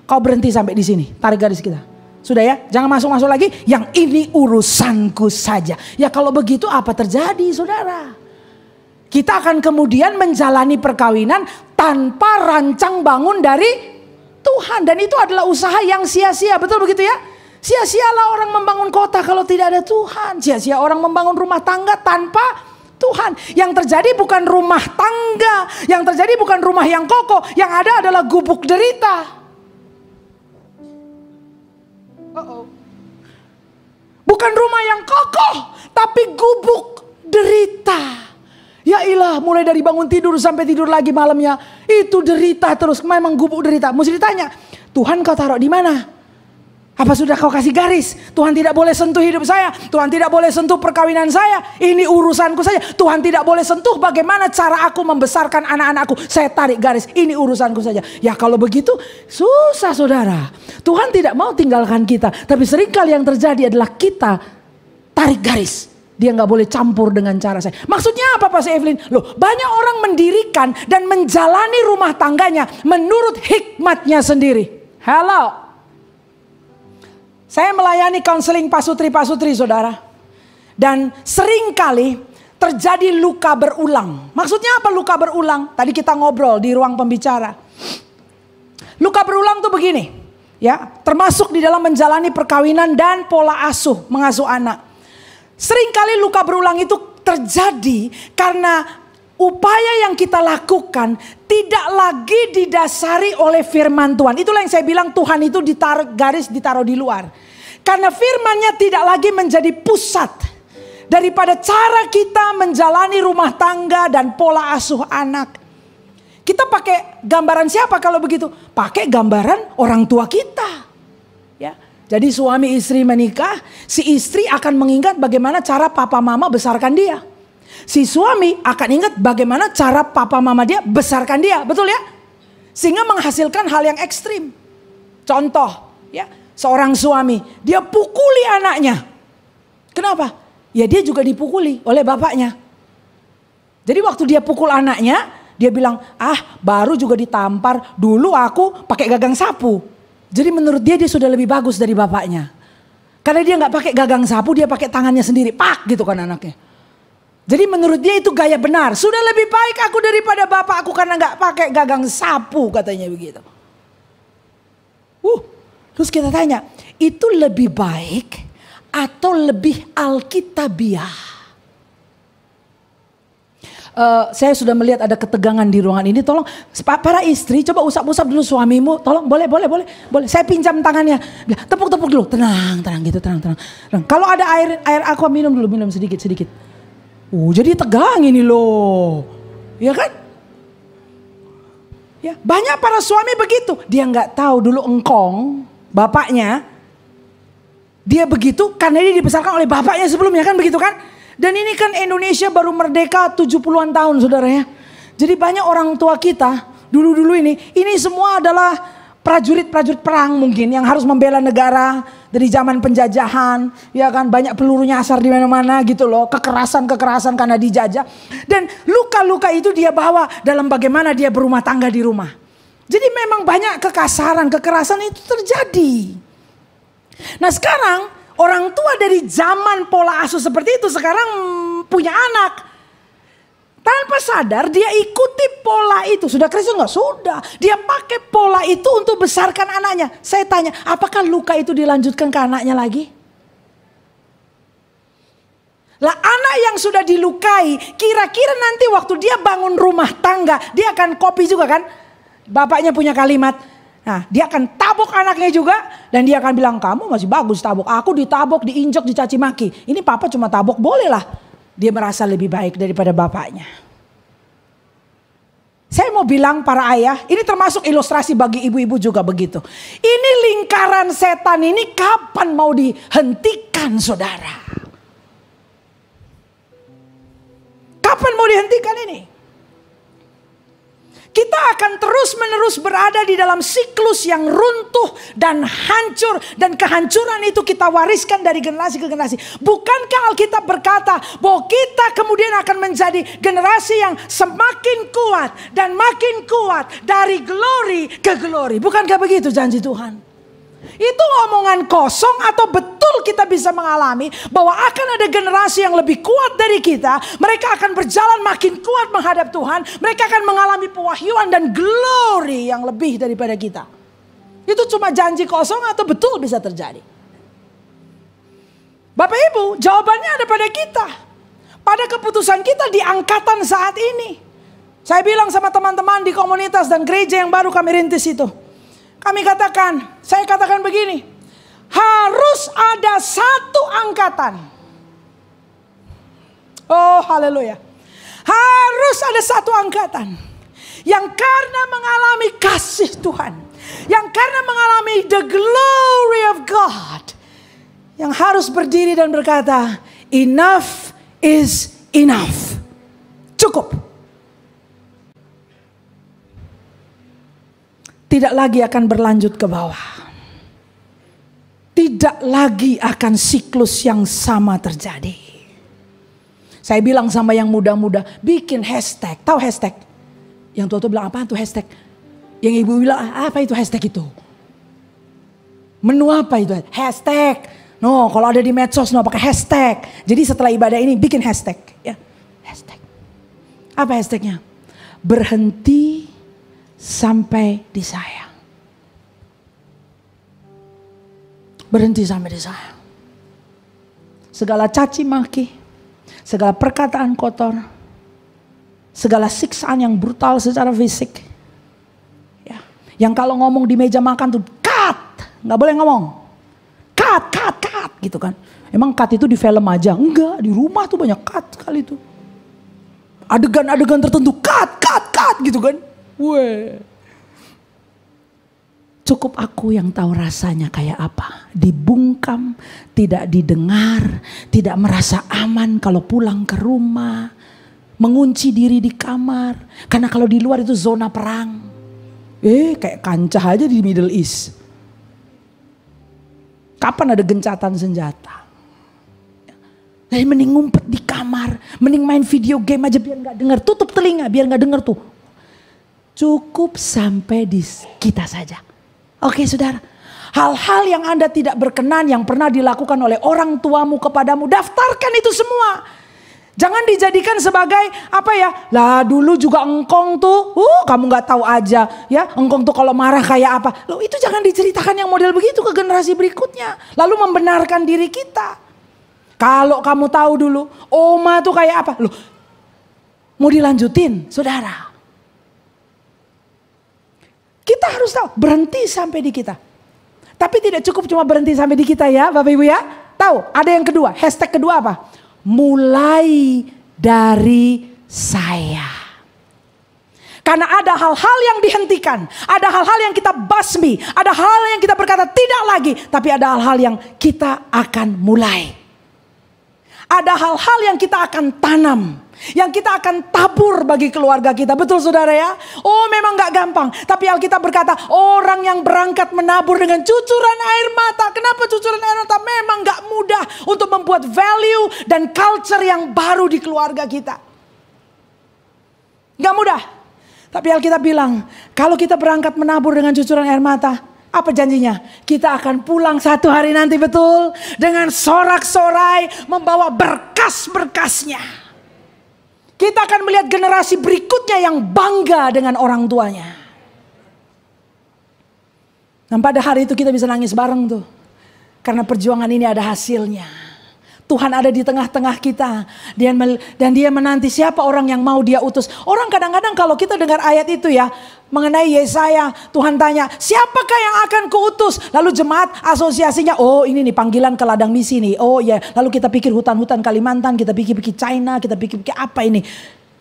Kau berhenti sampai di sini, tarik garis kita. Sudah ya, jangan masuk-masuk lagi. Yang ini urusanku saja. Ya kalau begitu apa terjadi, saudara? Kita akan kemudian menjalani perkawinan tanpa rancang bangun dari Tuhan. Dan itu adalah usaha yang sia-sia, betul begitu ya? Sia-sialah orang membangun kota kalau tidak ada Tuhan. Sia-sia orang membangun rumah tangga tanpa Tuhan. Yang terjadi bukan rumah tangga, yang terjadi bukan rumah yang kokoh, yang ada adalah gubuk derita. Bukan rumah yang kokoh, tapi gubuk derita. Ya ilah, mulai dari bangun tidur sampai tidur lagi malamnya, itu derita terus. Memang gubuk derita. Mesti ditanya, Tuhan kau taruh di mana? Apa sudah kau kasih garis? Tuhan tidak boleh sentuh hidup saya. Tuhan tidak boleh sentuh perkawinan saya. Ini urusanku saja. Tuhan tidak boleh sentuh bagaimana cara aku membesarkan anak-anakku. Saya tarik garis. Ini urusanku saja. Ya kalau begitu susah, saudara. Tuhan tidak mau tinggalkan kita. Tapi seringkali yang terjadi adalah kita tarik garis. Dia gak boleh campur dengan cara saya. Maksudnya apa Pastor Evelyn? Loh, banyak orang mendirikan dan menjalani rumah tangganya menurut hikmatnya sendiri. Halo. Saya melayani konseling pasutri-pasutri, saudara. Dan seringkali terjadi luka berulang. Maksudnya apa luka berulang? Tadi kita ngobrol di ruang pembicara. Luka berulang tuh begini. Ya, termasuk di dalam menjalani perkawinan dan pola asuh, mengasuh anak. Seringkali luka berulang itu terjadi karena upaya yang kita lakukan tidak lagi didasari oleh firman Tuhan. Itulah yang saya bilang Tuhan itu ditaruh di luar. Karena firman-Nya tidak lagi menjadi pusat daripada cara kita menjalani rumah tangga dan pola asuh anak. Kita pakai gambaran siapa kalau begitu? Pakai gambaran orang tua kita. Ya. Jadi suami istri menikah, si istri akan mengingat bagaimana cara papa mama besarkan dia. Si suami akan ingat bagaimana cara papa mama dia besarkan dia, betul ya? Sehingga menghasilkan hal yang ekstrim. Contoh, ya, seorang suami, dia pukuli anaknya. Kenapa? Ya dia juga dipukuli oleh bapaknya. Jadi waktu dia pukul anaknya, dia bilang, baru juga ditampar, dulu aku pakai gagang sapu. Jadi menurut dia sudah lebih bagus dari bapaknya. Karena dia gak pakai gagang sapu, dia pakai tangannya sendiri, pak gitu kan anaknya. Jadi menurut dia itu gaya benar. Sudah lebih baik aku daripada bapak aku karena gak pakai gagang sapu, katanya begitu. Terus kita tanya, itu lebih baik atau lebih alkitabiah? Saya sudah melihat ada ketegangan di ruangan ini. Tolong para istri coba usap-usap dulu suamimu. Tolong boleh. Saya pinjam tangannya. Tepuk-tepuk dulu. Tenang gitu, tenang. Kalau ada air aqua minum sedikit. Jadi tegang ini loh. Ya kan? Ya, banyak para suami begitu. Dia nggak tahu dulu engkong, bapaknya. Dia begitu karena dia dibesarkan oleh bapaknya sebelumnya, kan begitu kan? Dan ini kan Indonesia baru merdeka 70-an tahun, saudara ya. Jadi banyak orang tua kita dulu-dulu ini semua adalah prajurit-prajurit perang mungkin yang harus membela negara dari zaman penjajahan, ya kan, banyak peluru nyasar di mana-mana gitu loh, kekerasan karena dijajah. Dan luka-luka itu dia bawa dalam bagaimana dia berumah tangga di rumah. Jadi memang banyak kekerasan itu terjadi. Nah sekarang orang tua dari zaman pola asuh seperti itu sekarang punya anak. Tanpa sadar dia ikuti pola itu. Sudah Kristen nggak? Sudah. Dia pakai pola itu untuk besarkan anaknya. Saya tanya, apakah luka itu dilanjutkan ke anaknya lagi? Lah anak yang sudah dilukai, kira-kira nanti waktu dia bangun rumah tangga, dia akan copy juga kan? Bapaknya punya kalimat. Nah, dia akan tabok anaknya juga dan dia akan bilang, kamu masih bagus tabok. Aku ditabok, diinjak, dicaci maki. Ini papa cuma tabok, bolehlah. Dia merasa lebih baik daripada bapaknya. Saya mau bilang para ayah, ini termasuk ilustrasi bagi ibu-ibu juga begitu. Ini lingkaran setan ini kapan mau dihentikan, saudara? Kapan mau dihentikan ini? Kita akan terus-menerus berada di dalam siklus yang runtuh dan hancur. Dan kehancuran itu kita wariskan dari generasi ke generasi. Bukankah Alkitab berkata bahwa kita kemudian akan menjadi generasi yang semakin kuat dan makin kuat dari glory ke glory. Bukankah begitu janji Tuhan? Itu omongan kosong atau betul kita bisa mengalami bahwa akan ada generasi yang lebih kuat dari kita. Mereka akan berjalan makin kuat menghadap Tuhan. Mereka akan mengalami pewahyuan dan glory yang lebih daripada kita. Itu cuma janji kosong atau betul bisa terjadi? Bapak Ibu, jawabannya ada pada kita. Pada keputusan kita di angkatan saat ini. Saya bilang sama teman-teman di komunitas dan gereja yang baru kami rintis itu. Saya katakan begini, harus ada satu angkatan. Oh haleluya. Harus ada satu angkatan yang karena mengalami kasih Tuhan, yang karena mengalami the glory of God, yang harus berdiri dan berkata, enough is enough. Cukup. Tidak lagi akan berlanjut ke bawah. Tidak lagi akan siklus yang sama terjadi. Saya bilang sama yang muda-muda, bikin hashtag. Tahu hashtag? Yang tua-tua bilang, apaan tuh hashtag? Yang ibu bilang, apa itu hashtag itu? Menu apa itu? Hashtag. No, kalau ada di medsos, no pakai hashtag. Jadi setelah ibadah ini bikin hashtag. Ya, hashtag. Apa hashtagnya? Berhenti sampai disayang. Berhenti sampai disayang. Segala caci maki, segala perkataan kotor, segala siksaan yang brutal secara fisik, ya, yang kalau ngomong di meja makan tuh cut, nggak boleh ngomong, cut gitu kan. Emang cut itu di film aja? Enggak, di rumah tuh banyak cut kali itu. Adegan-adegan tertentu cut gitu kan. Weh. Cukup aku yang tahu rasanya kayak apa. Dibungkam, tidak didengar, tidak merasa aman kalau pulang ke rumah. Mengunci diri di kamar. Karena kalau di luar itu zona perang. Kayak kancah aja di Middle East. Kapan ada gencatan senjata? Jadi mending ngumpet di kamar. Mending main video game aja biar gak dengar. Tutup telinga biar gak dengar tuh. Cukup sampai di kita saja. Oke saudara. Hal-hal yang Anda tidak berkenan yang pernah dilakukan oleh orang tuamu kepadamu. Daftarkan itu semua. Jangan dijadikan sebagai apa ya. Lah dulu juga engkong tuh. Kamu gak tahu aja. Ya engkong tuh kalau marah kayak apa. Loh itu jangan diceritakan yang model begitu ke generasi berikutnya. Lalu membenarkan diri kita. Kalau kamu tahu dulu. Oma tuh kayak apa. Loh Mau dilanjutin, saudara. Kita harus tahu, berhenti sampai di kita. Tapi tidak cukup cuma berhenti sampai di kita ya Bapak Ibu ya. Tahu, ada yang kedua, hashtag kedua apa? Mulai dari saya. Karena ada hal-hal yang dihentikan, ada hal-hal yang kita basmi, ada hal yang kita berkata tidak lagi, tapi ada hal-hal yang kita akan mulai. Ada hal-hal yang kita akan tanam, yang kita akan tabur bagi keluarga kita. Betul saudara ya? Oh memang gak gampang, tapi Alkitab berkata orang yang berangkat menabur dengan cucuran air mata. Kenapa cucuran air mata? Memang gak mudah untuk membuat value dan culture yang baru di keluarga kita. Gak mudah. Tapi Alkitab bilang, kalau kita berangkat menabur dengan cucuran air mata, apa janjinya? Kita akan pulang satu hari nanti betul, dengan sorak-sorai membawa berkas-berkasnya. Kita akan melihat generasi berikutnya yang bangga dengan orang tuanya. Dan pada hari itu kita bisa nangis bareng tuh. Karena perjuangan ini ada hasilnya. Tuhan ada di tengah-tengah kita. Dan dia menanti siapa orang yang mau dia utus. Orang kadang-kadang kalau kita dengar ayat itu ya. Mengenai Yesaya. Tuhan tanya siapakah yang akan kuutus. Lalu jemaat asosiasinya. Oh ini nih panggilan ke ladang misi nih. Oh ya lalu kita pikir hutan-hutan Kalimantan. Kita pikir-pikir China. Kita pikir-pikir apa ini.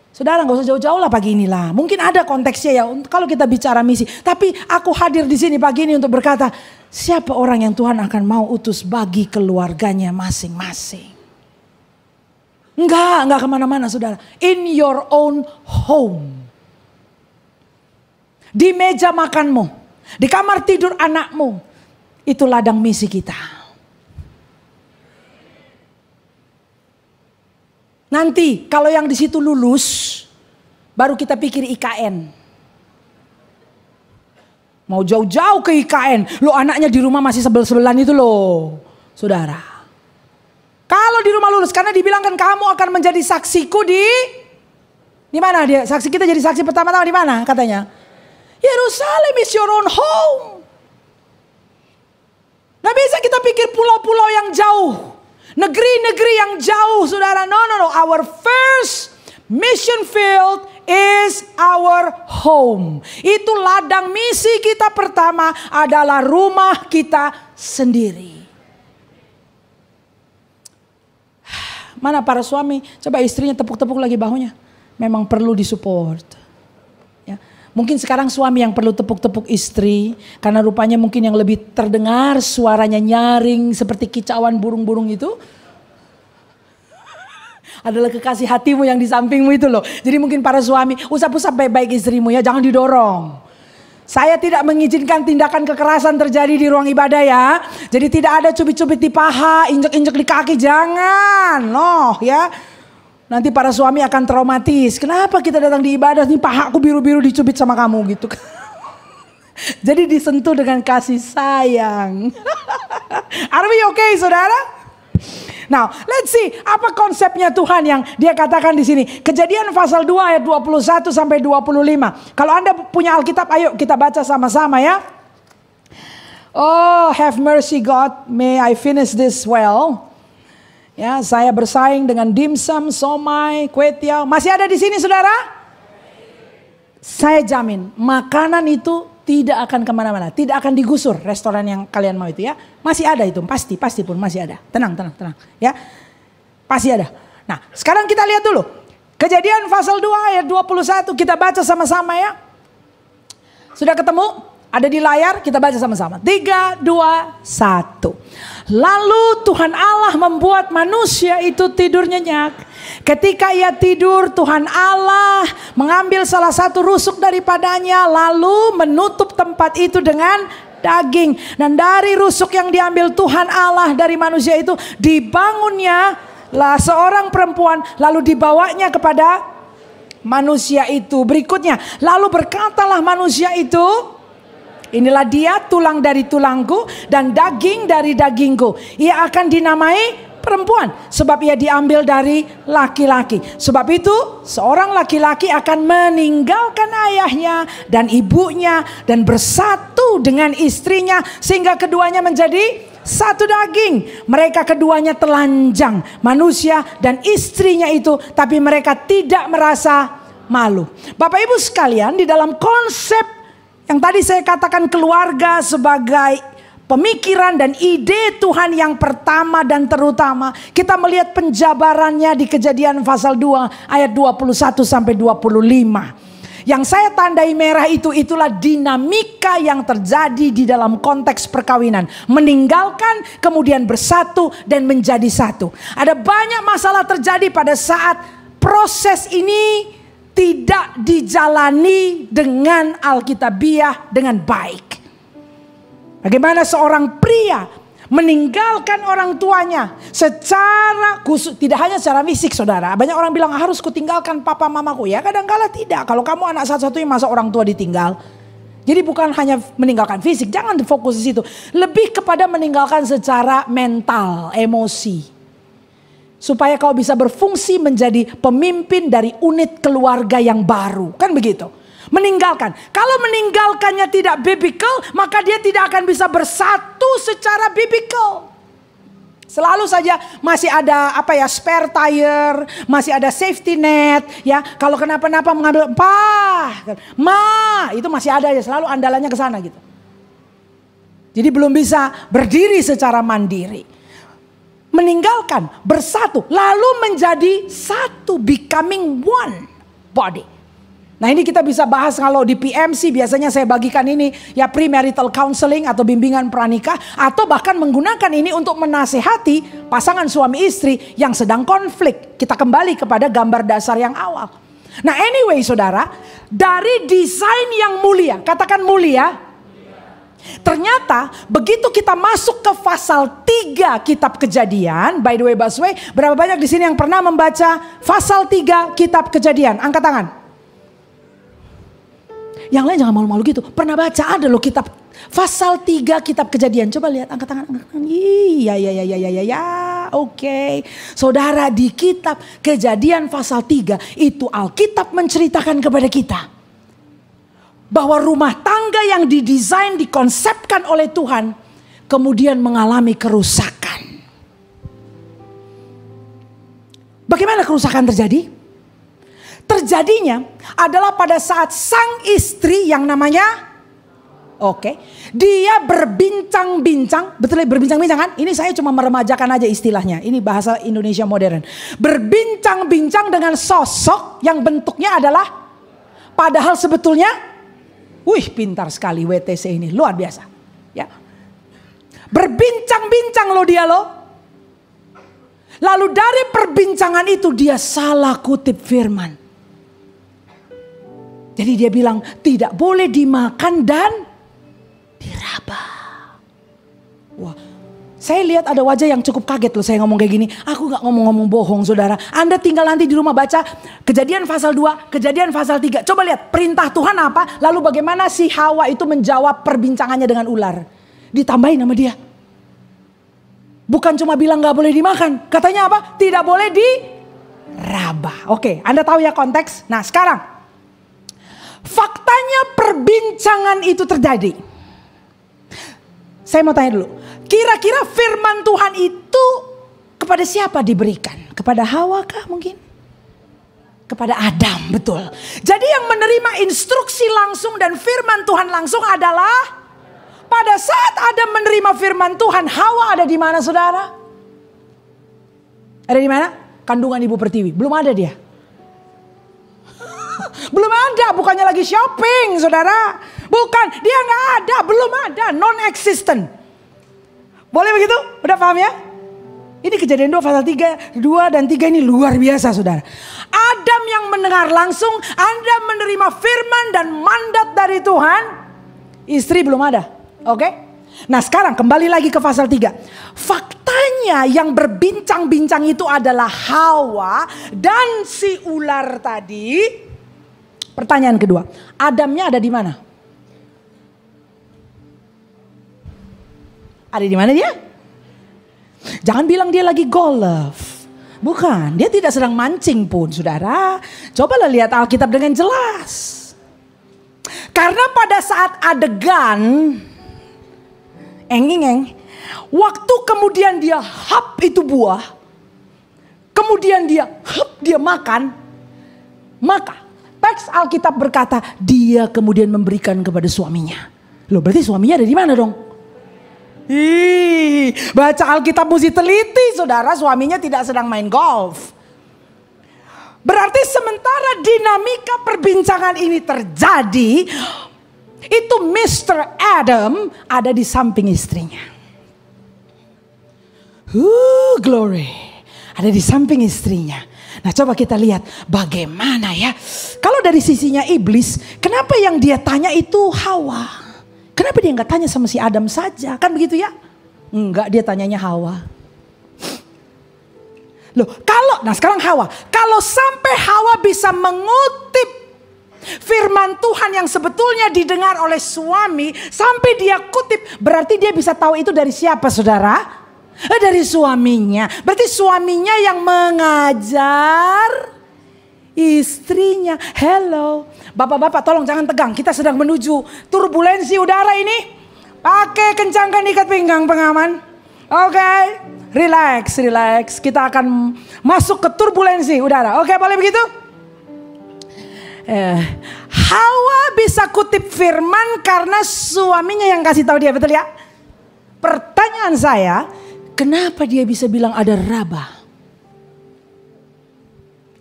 Saudara gak usah jauh-jauh lah pagi inilah. Mungkin ada konteksnya ya. Kalau kita bicara misi. Tapi aku hadir di sini pagi ini untuk berkata. Siapa orang yang Tuhan akan mau utus bagi keluarganya masing-masing. Enggak kemana-mana saudara. In your own home. Di meja makanmu. Di kamar tidur anakmu. Itu ladang misi kita. Nanti kalau yang di situ lulus. Baru kita pikir IKN. Mau jauh-jauh ke IKN. Lo anaknya di rumah masih sebel-sebelan itu loh. Saudara. Kalau di rumah lulus. Karena dibilangkan kamu akan menjadi saksiku di mana dia? Saksi kita jadi saksi pertama-tama di mana katanya? Yerusalem is your own home. Nah bisa kita pikir pulau-pulau yang jauh. Negeri-negeri yang jauh saudara. No. Our first mission field is our home. Itu ladang misi kita pertama adalah rumah kita sendiri. Mana para suami? Coba istrinya tepuk-tepuk lagi bahunya. Memang perlu disupport. Ya. Mungkin sekarang suami yang perlu tepuk-tepuk istri. Karena rupanya mungkin yang lebih terdengar suaranya nyaring seperti kicauan burung-burung itu. Adalah kekasih hatimu yang di sampingmu itu loh. Jadi mungkin para suami usap-usap baik-baik istrimu ya. Jangan didorong. Saya tidak mengizinkan tindakan kekerasan terjadi di ruang ibadah ya. Jadi tidak ada cubit-cubit di paha, injek-injek di kaki. Jangan loh ya. Nanti para suami akan traumatis. Kenapa kita datang di ibadah nih pahaku biru-biru dicubit sama kamu gitu. Jadi disentuh dengan kasih sayang. Are we okay saudara? Now, let's see apa konsepnya Tuhan yang dia katakan di sini. Kejadian pasal 2 ayat 21 sampai 25. Kalau Anda punya Alkitab, ayo kita baca sama-sama ya. Oh, have mercy God, may I finish this well. Ya, saya bersaing dengan dimsum, somai, kue tiaw. Masih ada di sini saudara? Saya jamin, makanan itu tidak akan kemana-mana, tidak akan digusur restoran yang kalian mau itu ya. Masih ada itu, pasti pun masih ada. Tenang ya. Pasti ada. Nah, sekarang kita lihat dulu. Kejadian pasal 2 ayat 21 kita baca sama-sama ya. Sudah ketemu? Ada di layar, kita baca sama-sama. 3, 2, 1. Lalu Tuhan Allah membuat manusia itu tidur nyenyak. Ketika ia tidur, Tuhan Allah mengambil salah satu rusuk daripadanya, lalu menutup tempat itu dengan daging. Dan dari rusuk yang diambil Tuhan Allah dari manusia itu, dibangunnya lah seorang perempuan, lalu dibawanya kepada manusia itu. Berikutnya, lalu berkatalah manusia itu, inilah dia, tulang dari tulangku dan daging dari dagingku. Ia akan dinamai perempuan, sebab ia diambil dari laki-laki. Sebab itu seorang laki-laki akan meninggalkan ayahnya dan ibunya dan bersatu dengan istrinya, sehingga keduanya menjadi satu daging. Mereka keduanya telanjang, manusia dan istrinya itu, tapi mereka tidak merasa malu. Bapak Ibu sekalian, di dalam konsep yang tadi saya katakan keluarga sebagai pemikiran dan ide Tuhan yang pertama dan terutama, kita melihat penjabarannya di Kejadian pasal 2 ayat 21 sampai 25. Yang saya tandai merah itulah dinamika yang terjadi di dalam konteks perkawinan. Meninggalkan, kemudian bersatu dan menjadi satu. Ada banyak masalah terjadi pada saat proses ini tidak dijalani dengan alkitabiah dengan baik. Bagaimana seorang pria meninggalkan orang tuanya secara khusus, tidak hanya secara fisik saudara. Banyak orang bilang harus kutinggalkan papa mamaku. Ya kadang-kala tidak. Kalau kamu anak satu-satunya masa orang tua ditinggal. Jadi bukan hanya meninggalkan fisik, jangan fokus di situ. Lebih kepada meninggalkan secara mental, emosi. Supaya kau bisa berfungsi menjadi pemimpin dari unit keluarga yang baru. Kan begitu. Meninggalkan. Kalau meninggalkannya tidak biblical, maka dia tidak akan bisa bersatu secara biblical. Selalu saja masih ada spare tire, masih ada safety net, ya. Kalau kenapa-napa mengambil itu masih ada ya, selalu andalannya ke sana gitu. Jadi belum bisa berdiri secara mandiri. Meninggalkan, bersatu, lalu menjadi satu, becoming one body. Nah ini kita bisa bahas kalau di PMC biasanya saya bagikan ini ya premarital counseling atau bimbingan pranikah, atau bahkan menggunakan ini untuk menasehati pasangan suami istri yang sedang konflik. Kita kembali kepada gambar dasar yang awal. Nah anyway saudara, dari desain yang mulia, katakan mulia. Ternyata begitu kita masuk ke pasal 3 kitab Kejadian, by the way Baswe, berapa banyak di sini yang pernah membaca pasal 3 kitab Kejadian? Angkat tangan. Yang lain jangan malu-malu gitu. Pernah baca ada loh kitab pasal 3 kitab Kejadian. Coba lihat, angkat tangan. Iya. Oke. Saudara, di kitab Kejadian pasal 3 itu Alkitab menceritakan kepada kita bahwa rumah tangga yang didesain, dikonsepkan oleh Tuhan kemudian mengalami kerusakan. Bagaimana kerusakan terjadi? Terjadinya adalah pada saat sang istri yang namanya dia berbincang-bincang. Betul ya, berbincang-bincang kan? Ini saya cuma meremajakan aja istilahnya. Ini bahasa Indonesia modern. Berbincang-bincang dengan sosok yang bentuknya adalah, padahal sebetulnya pintar sekali WTC ini, luar biasa. Ya. Berbincang-bincang loh dia loh. Lalu dari perbincangan itu dia salah kutip firman. Jadi dia bilang tidak boleh dimakan dan diraba. Wah, saya lihat ada wajah yang cukup kaget loh saya ngomong kayak gini. Aku gak ngomong-ngomong bohong saudara. Anda tinggal nanti di rumah baca Kejadian pasal 2, Kejadian pasal 3. Coba lihat perintah Tuhan apa. Lalu bagaimana si Hawa itu menjawab perbincangannya dengan ular. Ditambahin sama dia. Bukan cuma bilang gak boleh dimakan. Katanya apa? Tidak boleh diraba. Oke, Anda tahu ya konteks. Nah sekarang, faktanya perbincangan itu terjadi. Saya mau tanya dulu. Kira-kira firman Tuhan itu kepada siapa diberikan? Kepada Hawa kah mungkin? Kepada Adam, betul. Jadi yang menerima instruksi langsung dan firman Tuhan langsung adalah pada saat Adam menerima firman Tuhan, Hawa ada di mana saudara? Ada di mana? Kandungan Ibu Pertiwi. Belum ada dia. Belum ada, bukannya lagi shopping saudara. Bukan, dia gak ada, belum ada, non-existent. Boleh begitu? Udah paham ya? Ini Kejadian 2 pasal 2 dan 3 ini luar biasa saudara. Adam yang mendengar langsung, Anda menerima firman dan mandat dari Tuhan. Istri belum ada, oke? Nah sekarang kembali lagi ke pasal 3. Faktanya yang berbincang-bincang itu adalah Hawa dan si ular tadi. Pertanyaan kedua, Adamnya ada di mana? Ada di mana dia? Jangan bilang dia lagi golf. Bukan, dia tidak sedang mancing pun saudara. Cobalah lihat Alkitab dengan jelas. Karena pada saat adegan Waktu kemudian dia hap itu buah, kemudian dia makan, maka teks Alkitab berkata dia kemudian memberikan kepada suaminya. Loh, berarti suaminya ada di mana dong? Baca Alkitab mesti teliti, saudara. Suaminya tidak sedang main golf. Berarti sementara dinamika perbincangan ini terjadi, itu Mr. Adam ada di samping istrinya. Glory. Ada di samping istrinya. Nah, coba kita lihat bagaimana ya. Kalau dari sisinya iblis, kenapa yang dia tanya itu Hawa? Kenapa dia nggak tanya sama si Adam saja? Kan begitu ya? Enggak, dia tanyanya Hawa. Loh, sekarang Hawa. Kalau sampai Hawa bisa mengutip firman Tuhan yang sebetulnya didengar oleh suami, sampai dia kutip, berarti dia bisa tahu itu dari siapa, saudara? Dari suaminya. Berarti suaminya yang mengajar istrinya. Hello. Bapak-bapak tolong jangan tegang. Kita sedang menuju turbulensi udara ini. Pakai kencangkan ikat pinggang pengaman. Oke. Relax. Kita akan masuk ke turbulensi udara. Oke, boleh begitu? Hawa bisa kutip firman karena suaminya yang kasih tahu dia, betul ya? Pertanyaan saya, kenapa dia bisa bilang ada raba?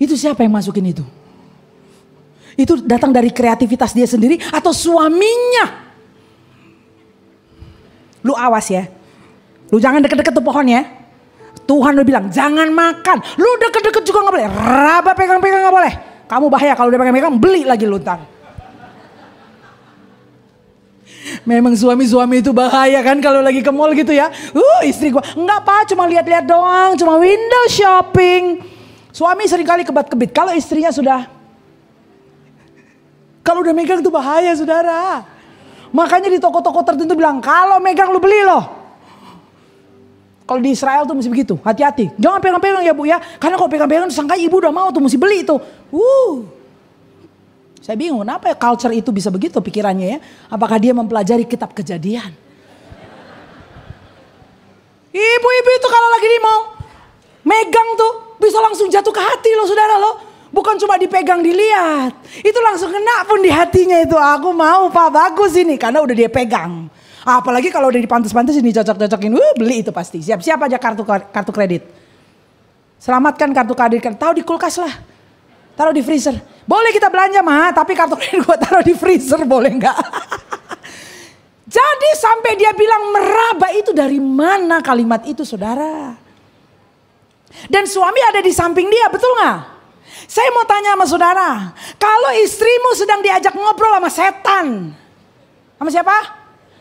Itu siapa yang masukin itu? Itu datang dari kreativitas dia sendiri atau suaminya? Lu awas ya. Lu jangan deket-deket tuh pohon ya. Tuhan udah bilang jangan makan. Lu deket-deket juga gak boleh. Raba pegang-pegang gak boleh. Kamu bahaya kalau udah pegang-pegang, beli lagi lu ntar. Memang suami-suami itu bahaya kan kalau lagi ke mall gitu ya. Istri gua enggak pak, cuma lihat-lihat doang, cuma window shopping. Suami seringkali kebat-kebit. Kalau istrinya kalau udah megang itu bahaya, saudara. Makanya di toko-toko tertentu bilang kalau megang lu beli loh. Kalau di Israel tuh mesti begitu, hati-hati. Jangan pegang-pegang ya bu ya. Karena kalau pegang-pegang sangka ibu udah mau tuh mesti beli itu. Saya bingung kenapa ya culture itu bisa begitu pikirannya ya. Apakah dia mempelajari kitab Kejadian? Ibu-ibu itu kalau lagi di mall megang tuh bisa langsung jatuh ke hati loh saudara loh. Bukan cuma dipegang dilihat. Itu langsung kena pun di hatinya itu. Aku mau pak, bagus ini. Karena udah dia pegang. Apalagi kalau udah dipantes-pantes ini cocok-cocokin. Beli itu pasti. Siap-siap aja kartu kredit. Selamatkan kartu kredit. Taruh di kulkas lah. Taruh di freezer. Boleh kita belanja mah. Tapi kartu kredit gue taruh di freezer. Boleh nggak? Jadi sampai dia bilang meraba itu dari mana kalimat itu saudara. Dan suami ada di samping dia, betul nggak? Saya mau tanya sama saudara, kalau istrimu sedang diajak ngobrol sama setan, sama siapa?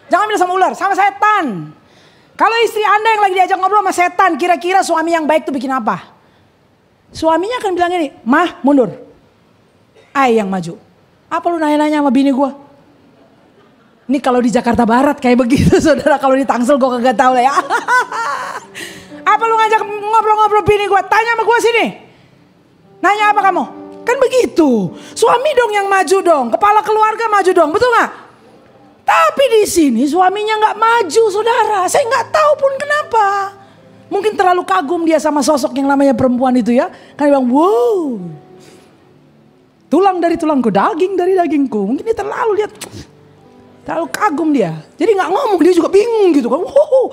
Jangan bilang sama ular, sama setan. Kalau istri Anda yang lagi diajak ngobrol sama setan, kira-kira suami yang baik tuh bikin apa? Suaminya akan bilang ini, mah mundur, ay yang maju. Apa lu nanya-nanya sama bini gue? Ini kalau di Jakarta Barat kayak begitu saudara, kalau di Tangsel gue kagak tahu lah ya. Apa lu ngajak ngobrol-ngobrol bini gue? Tanya sama gue sini. Nanya apa kamu? Kan begitu. Suami dong yang maju dong. Kepala keluarga maju dong. Betul gak? Tapi di sini suaminya gak maju saudara. Saya gak tahu pun kenapa. Mungkin terlalu kagum dia sama sosok yang namanya perempuan itu ya. Kan dia bilang wow. Tulang dari tulangku, daging dari dagingku. Mungkin dia terlalu lihat. Terlalu kagum dia. Jadi gak ngomong, dia juga bingung gitu kan. Wow.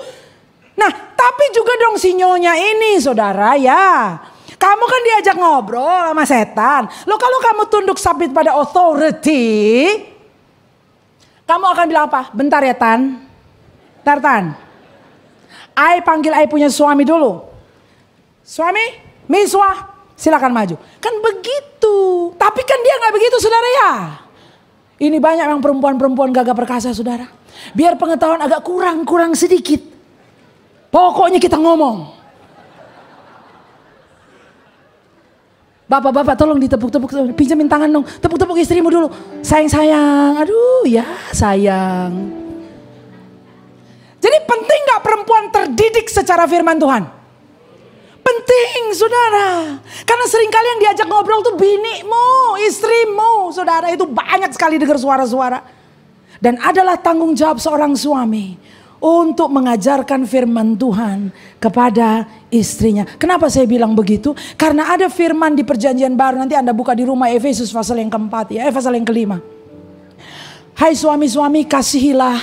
Nah tapi juga dong si nyonya ini saudara ya. Kamu kan diajak ngobrol sama setan. Loh kalau kamu tunduk submit pada authority. Kamu akan bilang apa? Bentar ya Tan. Bentar Tan. I panggil I punya suami dulu. Suami, Miswa, silakan maju. Kan begitu. Tapi kan dia gak begitu saudara ya. Ini banyak yang perempuan-perempuan gagah perkasa saudara. Biar pengetahuan agak kurang sedikit. Pokoknya kita ngomong. Bapak-bapak tolong ditepuk-tepuk, pinjamin tangan dong. Tepuk-tepuk istrimu dulu. Sayang-sayang, aduh ya sayang. Jadi penting gak perempuan terdidik secara firman Tuhan? Penting saudara. Karena seringkali yang diajak ngobrol tuh binimu, istrimu. Saudara itu banyak sekali dengar suara-suara. Dan adalah tanggung jawab seorang suami untuk mengajarkan firman Tuhan kepada istrinya. Kenapa saya bilang begitu? Karena ada firman di perjanjian baru. Nanti Anda buka di rumah, Efesus pasal yang keempat ya, pasal yang kelima. Hai suami-suami, kasihilah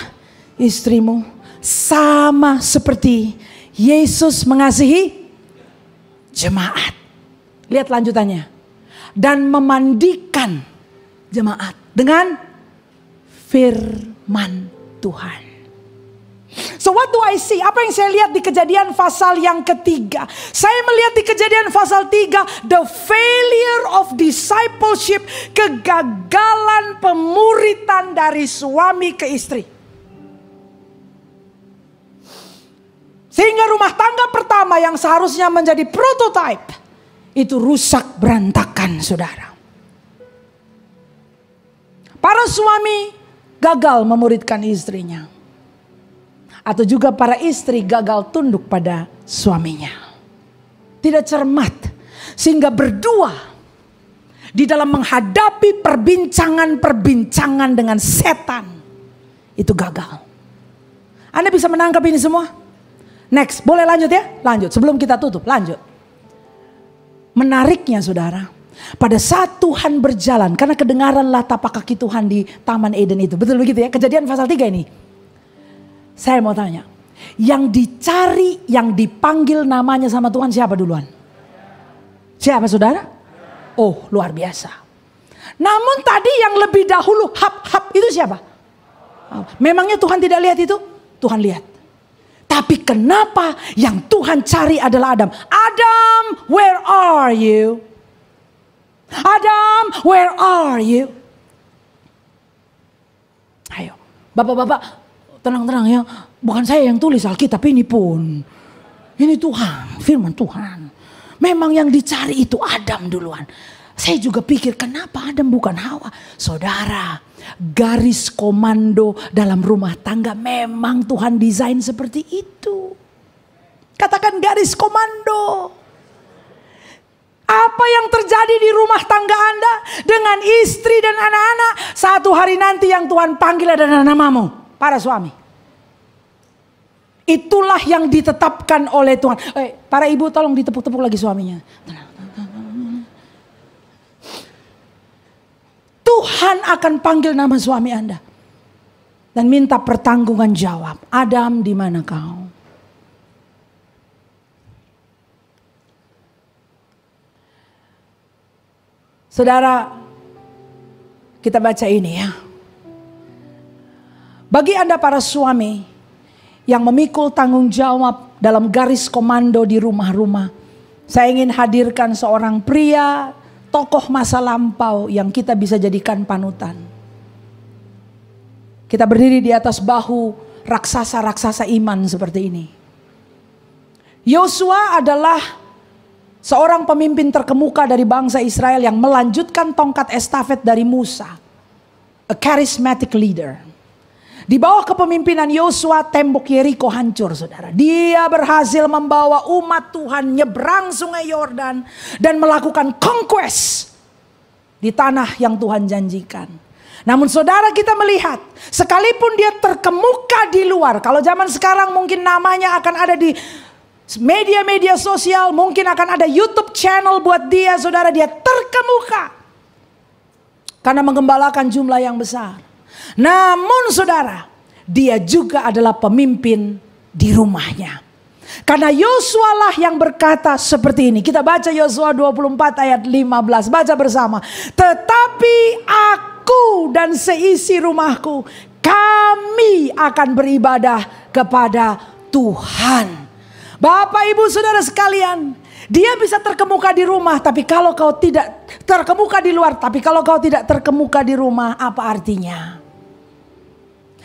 istrimu sama seperti Yesus mengasihi jemaat. Lihat lanjutannya. Dan memandikan jemaat dengan firman Tuhan. So what do I see? Apa yang saya lihat di Kejadian pasal yang ketiga? Saya melihat di Kejadian pasal 3, the failure of discipleship, kegagalan pemuritan dari suami ke istri. Sehingga rumah tangga pertama yang seharusnya menjadi prototype, itu rusak berantakan, saudara. Para suami gagal memuridkan istrinya. Atau juga para istri gagal tunduk pada suaminya. Tidak cermat. Sehingga berdua di dalam menghadapi perbincangan-perbincangan dengan setan. Itu gagal. Anda bisa menangkap ini semua? Next, boleh lanjut ya? Lanjut, sebelum kita tutup, lanjut. Menariknya saudara, pada saat Tuhan berjalan, karena kedengaranlah tapak kaki Tuhan di Taman Eden itu. Betul begitu ya? Kejadian pasal 3 ini. Saya mau tanya, yang dicari, yang dipanggil namanya sama Tuhan siapa duluan? Siapa saudara? Oh, luar biasa. Namun tadi yang lebih dahulu Hap itu siapa? Memangnya Tuhan tidak lihat itu? Tuhan lihat. Tapi kenapa yang Tuhan cari adalah Adam? Adam, where are you? Adam, where are you? Ayo, bapak-bapak, tenang-tenang ya, bukan saya yang tulis Alkitab ini pun. Ini Tuhan, firman Tuhan. Memang yang dicari itu Adam duluan. Saya juga pikir kenapa Adam bukan Hawa. Saudara, garis komando dalam rumah tangga memang Tuhan desain seperti itu. Katakan garis komando. Apa yang terjadi di rumah tangga Anda dengan istri dan anak-anak, satu hari nanti yang Tuhan panggil adalah namamu. Para suami. Itulah yang ditetapkan oleh Tuhan. Para ibu tolong ditepuk-tepuk lagi suaminya. Tuhan akan panggil nama suami Anda. Dan minta pertanggungan jawab. Adam, di mana kau? Saudara, kita baca ini ya. Bagi Anda para suami yang memikul tanggung jawab dalam garis komando di rumah-rumah, saya ingin hadirkan seorang pria, tokoh masa lampau yang kita bisa jadikan panutan. Kita berdiri di atas bahu raksasa-raksasa iman seperti ini. Yosua adalah seorang pemimpin terkemuka dari bangsa Israel yang melanjutkan tongkat estafet dari Musa. A charismatic leader. Di bawah kepemimpinan Yosua, tembok Yeriko hancur, saudara. Dia berhasil membawa umat Tuhan nyebrang sungai Yordan dan melakukan conquest di tanah yang Tuhan janjikan. Namun saudara, kita melihat, sekalipun dia terkemuka di luar, kalau zaman sekarang mungkin namanya akan ada di media-media sosial, mungkin akan ada YouTube channel buat dia, saudara, dia terkemuka karena menggembalakan jumlah yang besar. Namun saudara, dia juga adalah pemimpin di rumahnya. Karena Yosua lah yang berkata seperti ini. Kita baca Yosua 24 ayat 15. Baca bersama. Tetapi aku dan seisi rumahku, kami akan beribadah kepada Tuhan. Bapak, ibu, saudara sekalian, dia bisa terkemuka di rumah, tapi kalau kau tidak terkemuka di luar, tapi kalau kau tidak terkemuka di rumah, apa artinya?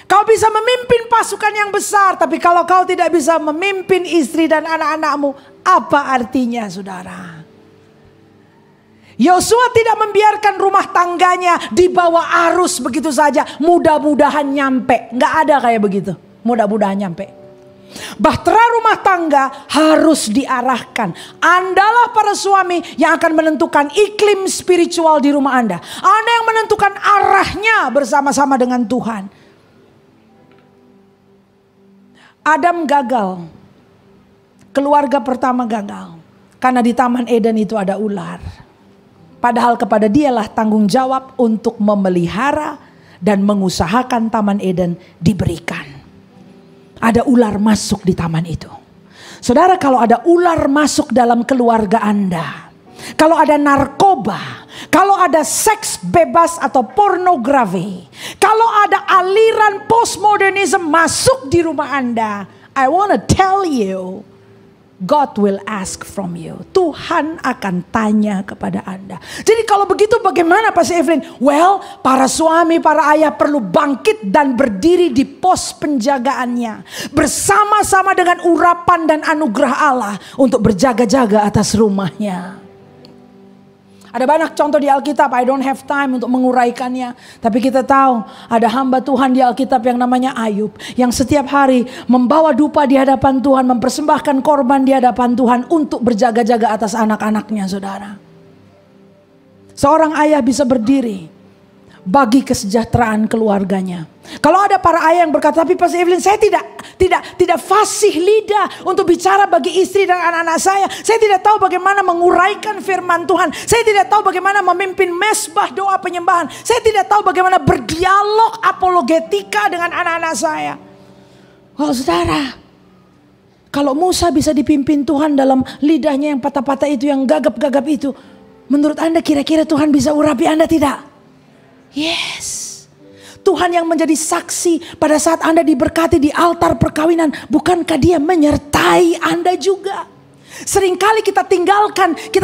Kau bisa memimpin pasukan yang besar, tapi kalau kau tidak bisa memimpin istri dan anak-anakmu, apa artinya, saudara? Yosua tidak membiarkan rumah tangganya dibawa arus begitu saja. Mudah-mudahan nyampe. Nggak ada kayak begitu. Mudah-mudahan nyampe. Bahtera rumah tangga harus diarahkan. Andalah para suami yang akan menentukan iklim spiritual di rumah Anda. Anda yang menentukan arahnya bersama-sama dengan Tuhan. Adam gagal. Keluarga pertama gagal. Karena di Taman Eden itu ada ular. Padahal kepada dialah tanggung jawab untuk memelihara dan mengusahakan Taman Eden diberikan. Ada ular masuk di taman itu. Saudara, kalau ada ular masuk dalam keluarga Anda, kalau ada narkoba, kalau ada seks bebas atau pornografi, kalau ada aliran postmodernism masuk di rumah Anda, I want to tell you, God will ask from you. Tuhan akan tanya kepada Anda. Jadi kalau begitu bagaimana Pastor Evelyn? Well, para suami, para ayah perlu bangkit dan berdiri di pos penjagaannya. Bersama-sama dengan urapan dan anugerah Allah untuk berjaga-jaga atas rumahnya. Ada banyak contoh di Alkitab, I don't have time untuk menguraikannya. Tapi kita tahu ada hamba Tuhan di Alkitab yang namanya Ayub. Yang setiap hari membawa dupa di hadapan Tuhan, mempersembahkan korban di hadapan Tuhan untuk berjaga-jaga atas anak-anaknya, saudara. Seorang ayah bisa berdiri bagi kesejahteraan keluarganya. Kalau ada para ayah yang berkata, tapi Pastor Evelyn, saya tidak fasih lidah untuk bicara bagi istri dan anak-anak saya. Saya tidak tahu bagaimana menguraikan firman Tuhan. Saya tidak tahu bagaimana memimpin mesbah doa penyembahan. Saya tidak tahu bagaimana berdialog apologetika dengan anak-anak saya. Oh saudara, kalau Musa bisa dipimpin Tuhan dalam lidahnya yang patah-patah itu, yang gagap-gagap itu, menurut Anda kira-kira Tuhan bisa urapi Anda tidak? Yes. Tuhan yang menjadi saksi pada saat Anda diberkati di altar perkawinan, bukankah Dia menyertai Anda juga? Seringkali kita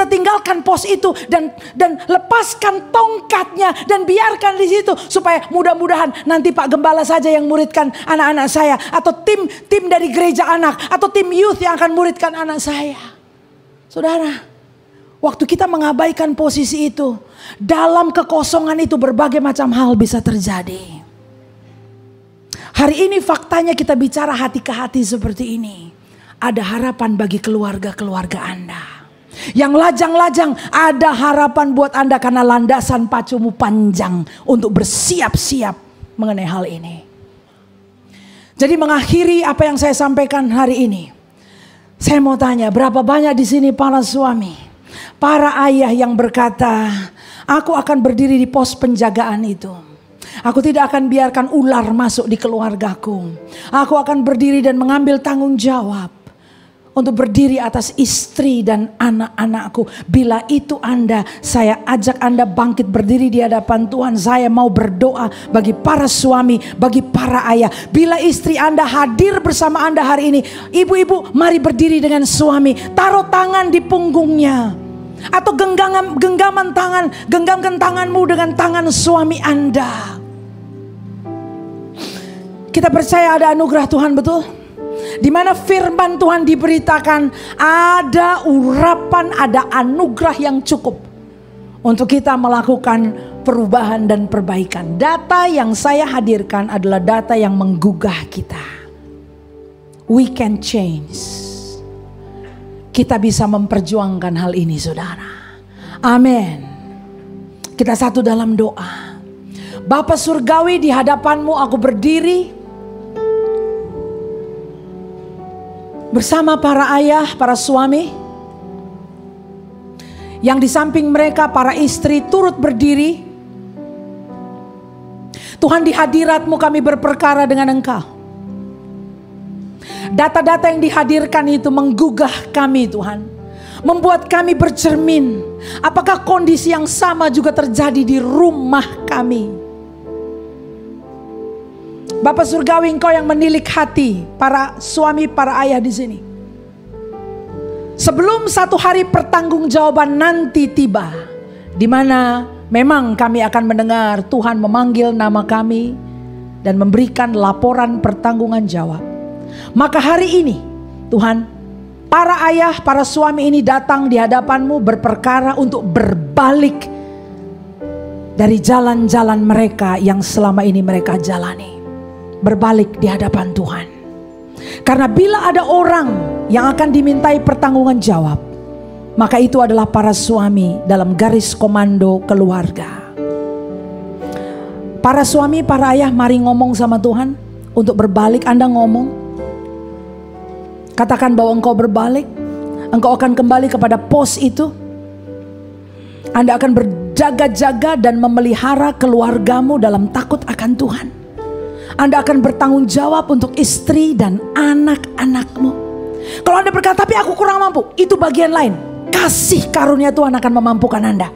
tinggalkan pos itu dan lepaskan tongkatnya dan biarkan di situ supaya mudah-mudahan nanti Pak Gembala saja yang muridkan anak-anak saya, atau tim dari gereja anak, atau tim youth yang akan muridkan anak saya. Saudara, waktu kita mengabaikan posisi itu, dalam kekosongan itu berbagai macam hal bisa terjadi. Hari ini faktanya kita bicara hati ke hati seperti ini. Ada harapan bagi keluarga-keluarga Anda. Yang lajang-lajang, ada harapan buat Anda karena landasan pacumu panjang untuk bersiap-siap mengenai hal ini. Jadi mengakhiri apa yang saya sampaikan hari ini, saya mau tanya, berapa banyak di sini para suami, para ayah yang berkata, aku akan berdiri di pos penjagaan itu. Aku tidak akan biarkan ular masuk di keluargaku. Aku akan berdiri dan mengambil tanggung jawab untuk berdiri atas istri dan anak-anakku. Bila itu Anda, saya ajak Anda bangkit berdiri di hadapan Tuhan. Saya mau berdoa bagi para suami, bagi para ayah. Bila istri Anda hadir bersama Anda hari ini, ibu-ibu mari berdiri dengan suami. Taruh tangan di punggungnya. Atau genggaman tangan, genggamkan tanganmu dengan tangan suami Anda. Kita percaya ada anugerah Tuhan, betul? Di mana firman Tuhan diberitakan, ada urapan, ada anugerah yang cukup untuk kita melakukan perubahan dan perbaikan. Data yang saya hadirkan adalah data yang menggugah kita. We can change. Kita bisa memperjuangkan hal ini, saudara. Amin. Kita satu dalam doa. Bapa Surgawi, di hadapanmu aku berdiri bersama para ayah, para suami, yang di samping mereka para istri turut berdiri. Tuhan, di hadirat-Mu kami berperkara dengan Engkau. Data-data yang dihadirkan itu menggugah kami, Tuhan. Membuat kami bercermin. Apakah kondisi yang sama juga terjadi di rumah kami? Bapak Surgawi, Engkau yang menilik hati para suami, para ayah di sini. Sebelum satu hari pertanggungjawaban nanti tiba, di mana memang kami akan mendengar Tuhan memanggil nama kami dan memberikan laporan pertanggungan jawab. Maka hari ini Tuhan, para ayah, para suami ini datang di hadapan-Mu berperkara untuk berbalik dari jalan-jalan mereka yang selama ini mereka jalani. Berbalik di hadapan Tuhan. Karena bila ada orang yang akan dimintai pertanggungan jawab, maka itu adalah para suami dalam garis komando keluarga. Para suami, para ayah, mari ngomong sama Tuhan untuk berbalik. Anda ngomong, Katakan bahwa engkau berbalik. Engkau akan kembali kepada pos itu. Anda akan berjaga-jaga dan memelihara keluargamu dalam takut akan Tuhan. Anda akan bertanggung jawab untuk istri dan anak-anakmu. Kalau Anda berkata, tapi aku kurang mampu, itu bagian lain. Kasih karunia Tuhan akan memampukan Anda.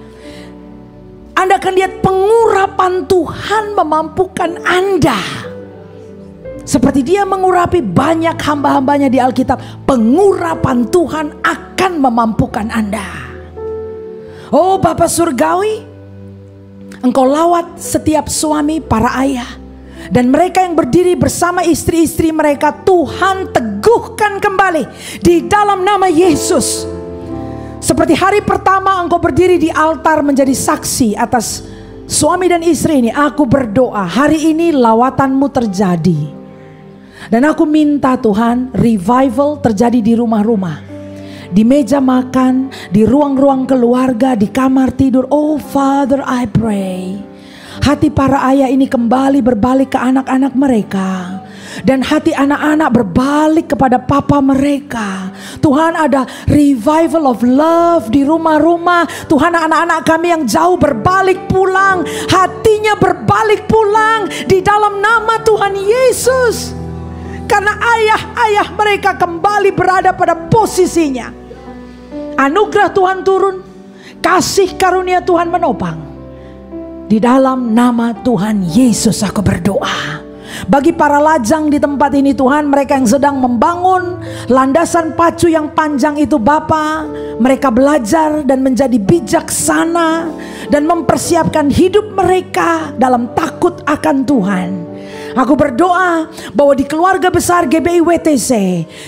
Anda akan lihat pengurapan Tuhan memampukan Anda. Seperti Dia mengurapi banyak hamba-hambanya di Alkitab, pengurapan Tuhan akan memampukan Anda. Oh Bapa Surgawi, Engkau lawat setiap suami, para ayah, dan mereka yang berdiri bersama istri-istri mereka. Tuhan teguhkan kembali di dalam nama Yesus. Seperti hari pertama Engkau berdiri di altar menjadi saksi atas suami dan istri ini. Aku berdoa hari ini lawatanmu terjadi. Dan aku minta Tuhan, revival terjadi di rumah-rumah, di meja makan, di ruang-ruang keluarga, di kamar tidur. Oh Father, I pray, hati para ayah ini kembali berbalik ke anak-anak mereka, dan hati anak-anak berbalik kepada papa mereka. Tuhan, ada revival of love di rumah-rumah. Tuhan, anak-anak kami yang jauh berbalik pulang, hatinya berbalik pulang di dalam nama Tuhan Yesus. Karena ayah-ayah mereka kembali berada pada posisinya. Anugerah Tuhan turun, kasih karunia Tuhan menopang. Di dalam nama Tuhan Yesus aku berdoa. Bagi para lajang di tempat ini Tuhan, mereka yang sedang membangun landasan pacu yang panjang itu Bapa, mereka belajar dan menjadi bijaksana dan mempersiapkan hidup mereka dalam takut akan Tuhan. Aku berdoa bahwa di keluarga besar GBI WTC,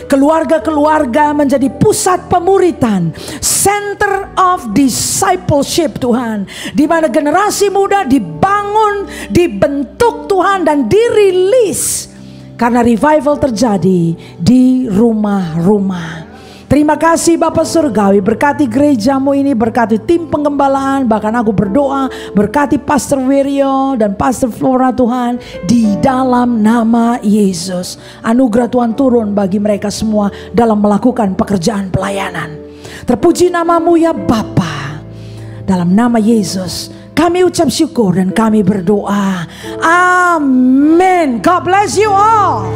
keluarga-keluarga menjadi pusat pemuritan, center of discipleship Tuhan, di mana generasi muda dibangun, dibentuk Tuhan, dan dirilis karena revival terjadi di rumah-rumah. Terima kasih Bapa Surgawi, berkati gerejamu ini, berkati tim penggembalaan, bahkan aku berdoa berkati Pastor Wiryo dan Pastor Flora Tuhan, di dalam nama Yesus. Anugerah Tuhan turun bagi mereka semua dalam melakukan pekerjaan pelayanan. Terpuji namamu ya Bapa. Dalam nama Yesus kami ucap syukur dan kami berdoa. Amin. God bless you all.